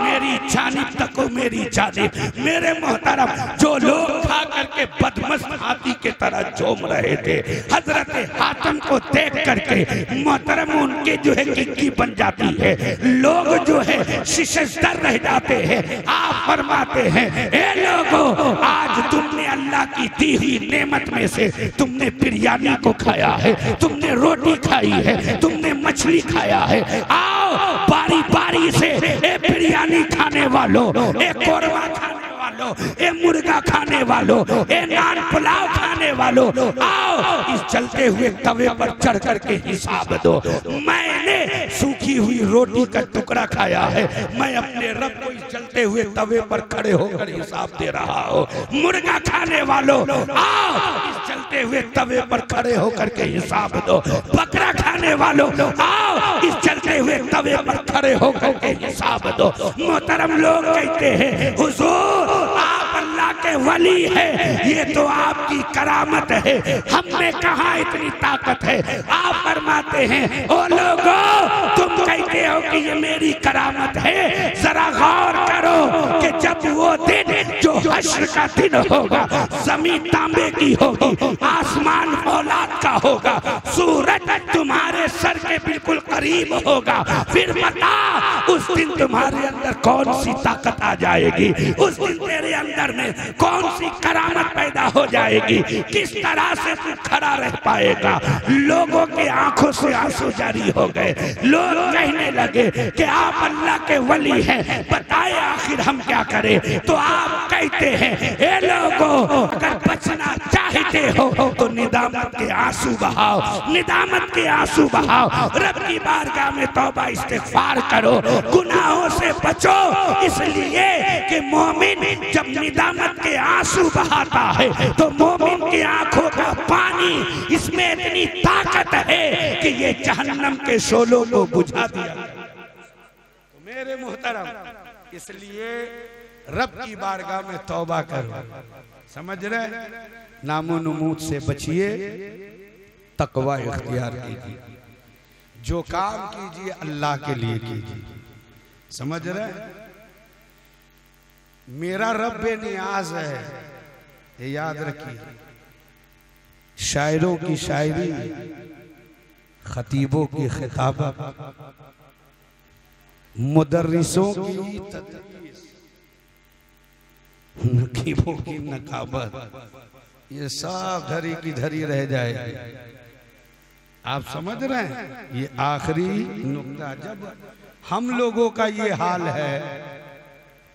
मेरी जानिब तको, मेरी जानिब। मेरे मोहतरम, जो लोग खा करके बदमस्त हाथी के तरह झूम रहे थे, हजरत हातिम को देख करके मोहतरम उनके जो है किक्की बन जाती है, लोग जो है शिशेदर रह जाते हैं। आप फरमाते हैं, ए लोगों, आज तुमने अल्लाह की दी हुई नेमत में से तुमने बिरयानी को खाया है, तुमने रोटी खाई है, तुमने मछली खाया है। आओ बारी बारी से, ए बिरयानी खाने वालों, ए कोरमा खाने वालों, ए मुर्गा खाने वालों, ए नान पुलाव खाने वालों, आओ इस चलते हुए तवे पर चढ़ करके हिसाब दो। मैंने सूखी हुई रोटी का टुकड़ा खाया है, मैं अपने रब को इस चलते हुए तवे पर खड़े होकर हिसाब दे रहा हूँ। मुर्गा खाने वालों, आओ इस चलते हुए तवे पर खड़े होकर के हिसाब दो। बकरा खाने वालों, आओ इस चलते हुए तवे पर खड़े होकर के हिसाब दो। मोहतरम लोग कहते हैं, हुजूर आप अल्लाह के वली है, ये तो आपकी करामत है, हमने कहा इतनी ताकत है। आप फरमाते हैं, ओ लोगों, तुम कहते हो कि ये मेरी करामत है, जरा गौर करो कि जब वो दिन जो हश्र का दिन होगा, जमीन तांबे की होगी, आसमान फौलाद का होगा, सूरज तुम्हारे सर के बिल्कुल करीब होगा, फिर बता उस दिन तुम्हारे अंदर कौन सी ताकत आ जाएगी, उस दिन तेरे अंदर में कौन सी करामत पैदा हो जाएगी, किस तरह से तू खड़ा रह पाएगा। लोगों के आंखों से आंसू जारी हो गए। लोग कहने लगे कि आप अल्लाह के वली हैं, बताए आखिर हम क्या करें। तो आप कहते हैं, ए लोगों, अगर बचना चाहते हो तो निदामत के आंसू बहाओ, निदामत के आंसू बहाओ, रब की बारगाह में तौबा इस्तिगफार करो, गुनाहों से बचो। इसलिए कि मोमिन जब निदामत के आंसू बहाता है तो मोमिन की आंखों का पानी, इसमें इतनी ताकत है कि ये जहन्नम के शोलों को बुझा दिया। तो मेरे मुहतरम, इसलिए रब की बारगाह में तौबा करो। समझ रहे, नामो नमूद से बचिए, तकवा इख्तियार कीजिए, जो काम कीजिए अल्लाह के लिए कीजिए। समझ रहे, मेरा रब बेनियाज है, ये याद रखिए। शायरों की शायरी, खतीबों की खिताबत, मुदर्रिसों की तदरीस, नकीबों की नकाबत, ये सब धरी की धरी रह जाए। आप समझ रहे हैं, ये आखिरी नुक्ता। जब हम लोगों का ये हाल है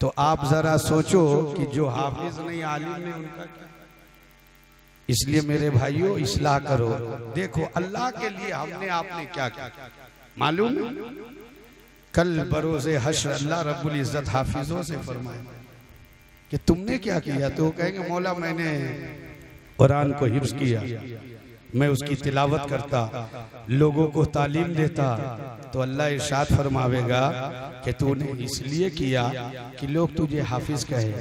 तो आप जरा सोचो कि जो हाफिज नहीं, आलिम नहीं, उनका क्या। इसलिए मेरे भाइयों, इस्लाह करो। देखो अल्लाह के लिए हमने आपने क्या किया मालूम? कल बरोज़े हश्र अल्लाह रब्बुल इज्जत हाफिजों से फरमाए कि तुमने क्या किया। तो कहेंगे, मौला मैंने कुरान को हिफ्ज़ किया, मैं उसकी तिलावत करता, लोगों को तालीम देता। तो अल्लाह इरशाद फरमावेगा कि तूने इसलिए किया कि लोग तुझे हाफिज कहे,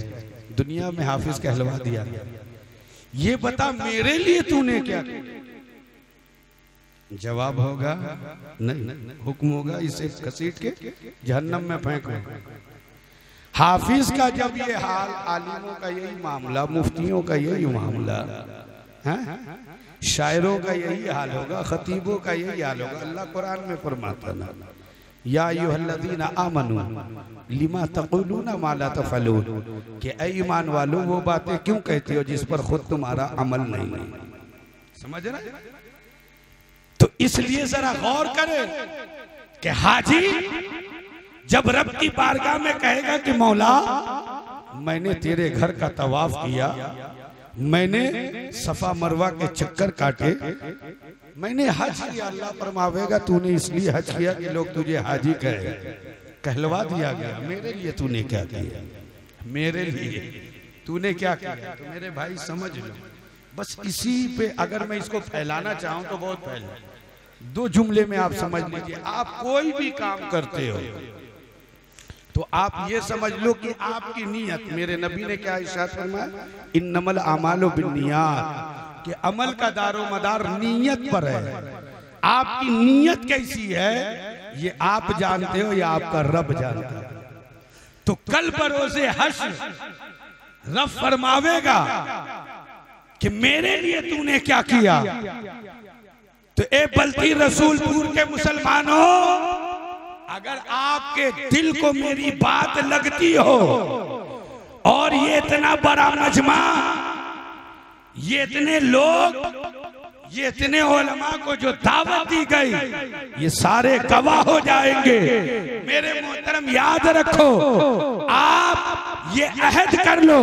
दुनिया में हाफिज कहलवा दिया। ये बता मेरे लिए तूने क्या किया? जवाब होगा नहीं, हुक्म होगा इसे घसीट के जहन्नम में फेंको। हाफिज का जब ये हाल, आलिमों का यही मामला, मुफ्तियों का यही मामला शायरों का यही हाल होगा, खतीबों का यही हाल होगा। अल्लाह कुरान में फरमाता ना, या अय्युहल्लज़ीना आमनू लिमा तक़ूलूना मा ला तफ़अलून, कि ऐ ईमान वालों वो बातें क्यों कहते हो जिस पर खुद तुम्हारा अमल नहीं है। समझ रहे? तो इसलिए जरा गौर करें कि हाजी जब रब की बारगाह में कहेगा कि मौला मैंने तेरे घर का तवाफ किया, मैंने सफा मरवा के चक्कर काटे, मैंने हज किया, अल्लाह फरमावेगा तूने इसलिए हज किया कि लोग तुझे हाजी कहे, कहलवा दिया गया। मेरे लिए तूने क्या किया, मेरे लिए तूने क्या किया? तो मेरे भाई समझ लो, बस इसी पे अगर मैं इसको फैलाना चाहूं तो बहुत फैला। 2 जुमले में आप समझ लीजिए, आप कोई भी काम करते हो तो आप ये समझ लो कि आपकी नीयत, मेरे नबी ने क्या इरशाद फरमाया, इन्नमल आमालु बिन्नियात, कि अमल का दारो मदार नीयत पर है। आपकी नीयत कैसी है ये आप जानते हो या आपका रब जानता है। तो कल बरोज़े हश्र रब फरमावेगा कि मेरे लिए तूने क्या किया। तो ए बल्कि रसूलपुर के मुसलमानों, अगर आपके दिल को मेरी बात लगती हो और ये इतना बड़ा मजमा, ये इतने लोग, ये इतने उलमा को जो दावत दी गई, ये सारे गवाह हो जाएंगे। मेरे मोहतरम याद रखो, आप ये अहद कर लो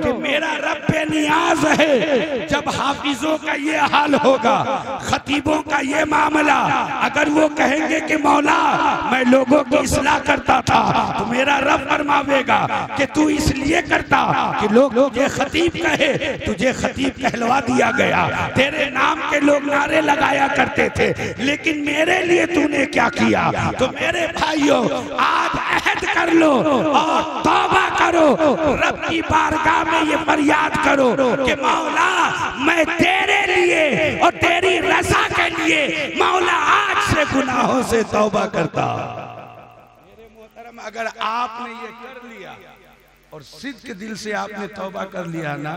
कि मेरा रब बेनियाज है। जब हाफिजों का ये हाल होगा, खतीबों का ये मामला, अगर वो कहेंगे कि मौला मैं लोगों की इस्लाह करता था, तो मेरा रब फरमावेगा कि तू इसलिए करता कि लोग तुझे खतीब कहे, तुझे खतीब कहलवा दिया गया, तेरे नाम के लोग नारे लगाया करते थे, लेकिन मेरे लिए तूने क्या किया। तो मेरे भाइयों, आज अहद कर लो और तौबा करो, रब की बारगाह में ये फरियाद करो कि मौला मैं तेरे लिए और तेरी रज़ा के लिए मौला आज से गुनाहों से तौबा करता। मेरे मोहतरम, अगर आपने ये कर लिया और सिद्ध दिल से आपने तौबा कर लिया ना,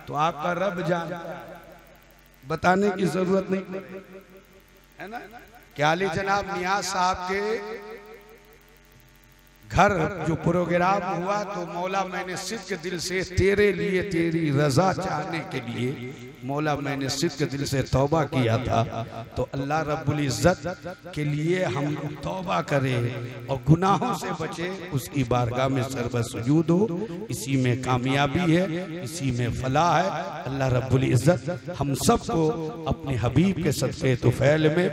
तो आपका रब जानता है, बताने की जरूरत नहीं है ना। क्या आली जनाब नियाज साहब के घर जो प्रोग्राम हुआ, तो मौला मैंने सिद्ध दिल से तेरे लिए, तेरी रजा चाहने के लिए मौला मैंने सिद्ध दिल से तौबा किया था। तो अल्लाह रब्बुल इज्जत के लिए हम तौबा करें और गुनाहों से बचे, उसकी बारगाह में सरबत सुजूद हो। इसी में कामयाबी है, इसी में फलाह है। अल्लाह रब्बुल इज्जत हम सबको अपने हबीब के सदक़े तुफ़ैल में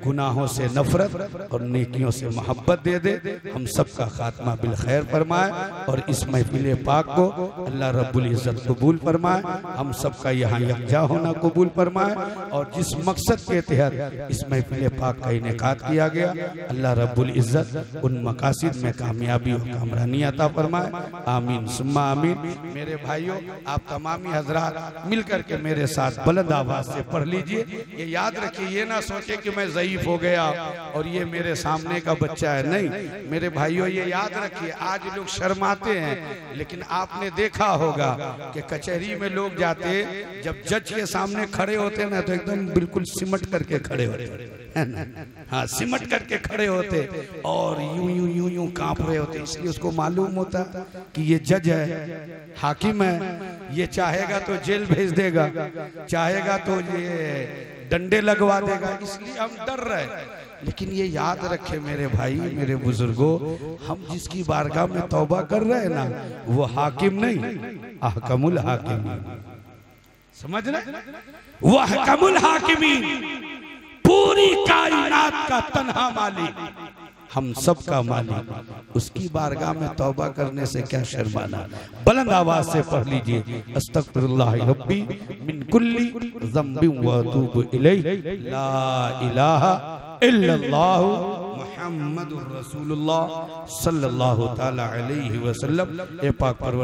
गुनाहों से नफरत और नेकियों से मोहब्बत दे दे। हम सबका खात्मा बिल खैर फरमाए और इस महफिल पाक को अल्लाह रब्बुल इज्जत कबूल फरमाए। हम सबका यहाँ यकजा होना कबूल फरमाए और जिस मकसद के तहत इस महफिल पाक का इनेकाद किया गया, अल्लाह रब्बुल इज्जत उन मकासिद में कामयाबी और कामरानी अता फरमाए। आमीन सुम्मा आमीन। मेरे भाइयों, आप तमामी हजरात मिल करके मेरे साथ बुलंद आवाज से पढ़ लीजिए। ये याद रखिए, ये ना सोचे कि मैं ज़ईफ हो गया और ये मेरे सामने का बच्चा है। नहीं मेरे भाइयों, ये याद रखिए, आज लोग शर्माते हैं, लेकिन आपने देखा होगा कि कचहरी में लोग जाते, जब जज के सामने खड़े होते ना, तो एकदम बिल्कुल सिमट करके खड़े होते है ना। हाँ, सिमट करके खड़े होते और यूं यूं यूं यूं कांप रहे होते। इसलिए उसको मालूम होता कि ये जज है, हाकिम है, ये चाहेगा तो जेल भेज देगा, चाहेगा तो ये डंडे लगवा देगा। इसलिए हम डर रहे। लेकिन ये याद रखे मेरे भाई, मेरे बुजुर्गों, हम जिसकी बारगाह में तौबा कर रहे हैं ना, वो हाकिम नहीं, अहकमुल हाकिमीन। समझ रहे? वो अहकमुल हाकिमीन, पूरी कायनात का तन्हा मालिक, हम सब का मालिक, उसकी बारगाह में तौबा करने से क्या शर्माना। बुलंद आवाज से पढ़ लीजिए, अस्तगफिरुल्लाह रब्बी मिन कुल्ली ज़ंबिन व अतूबु इलैहि, ला इलाहा इल्लल्लाह मुहम्मदुर रसूलुल्लाह सल्लल्लाहु तआला अलैहि वसल्लम। ए पाक परवर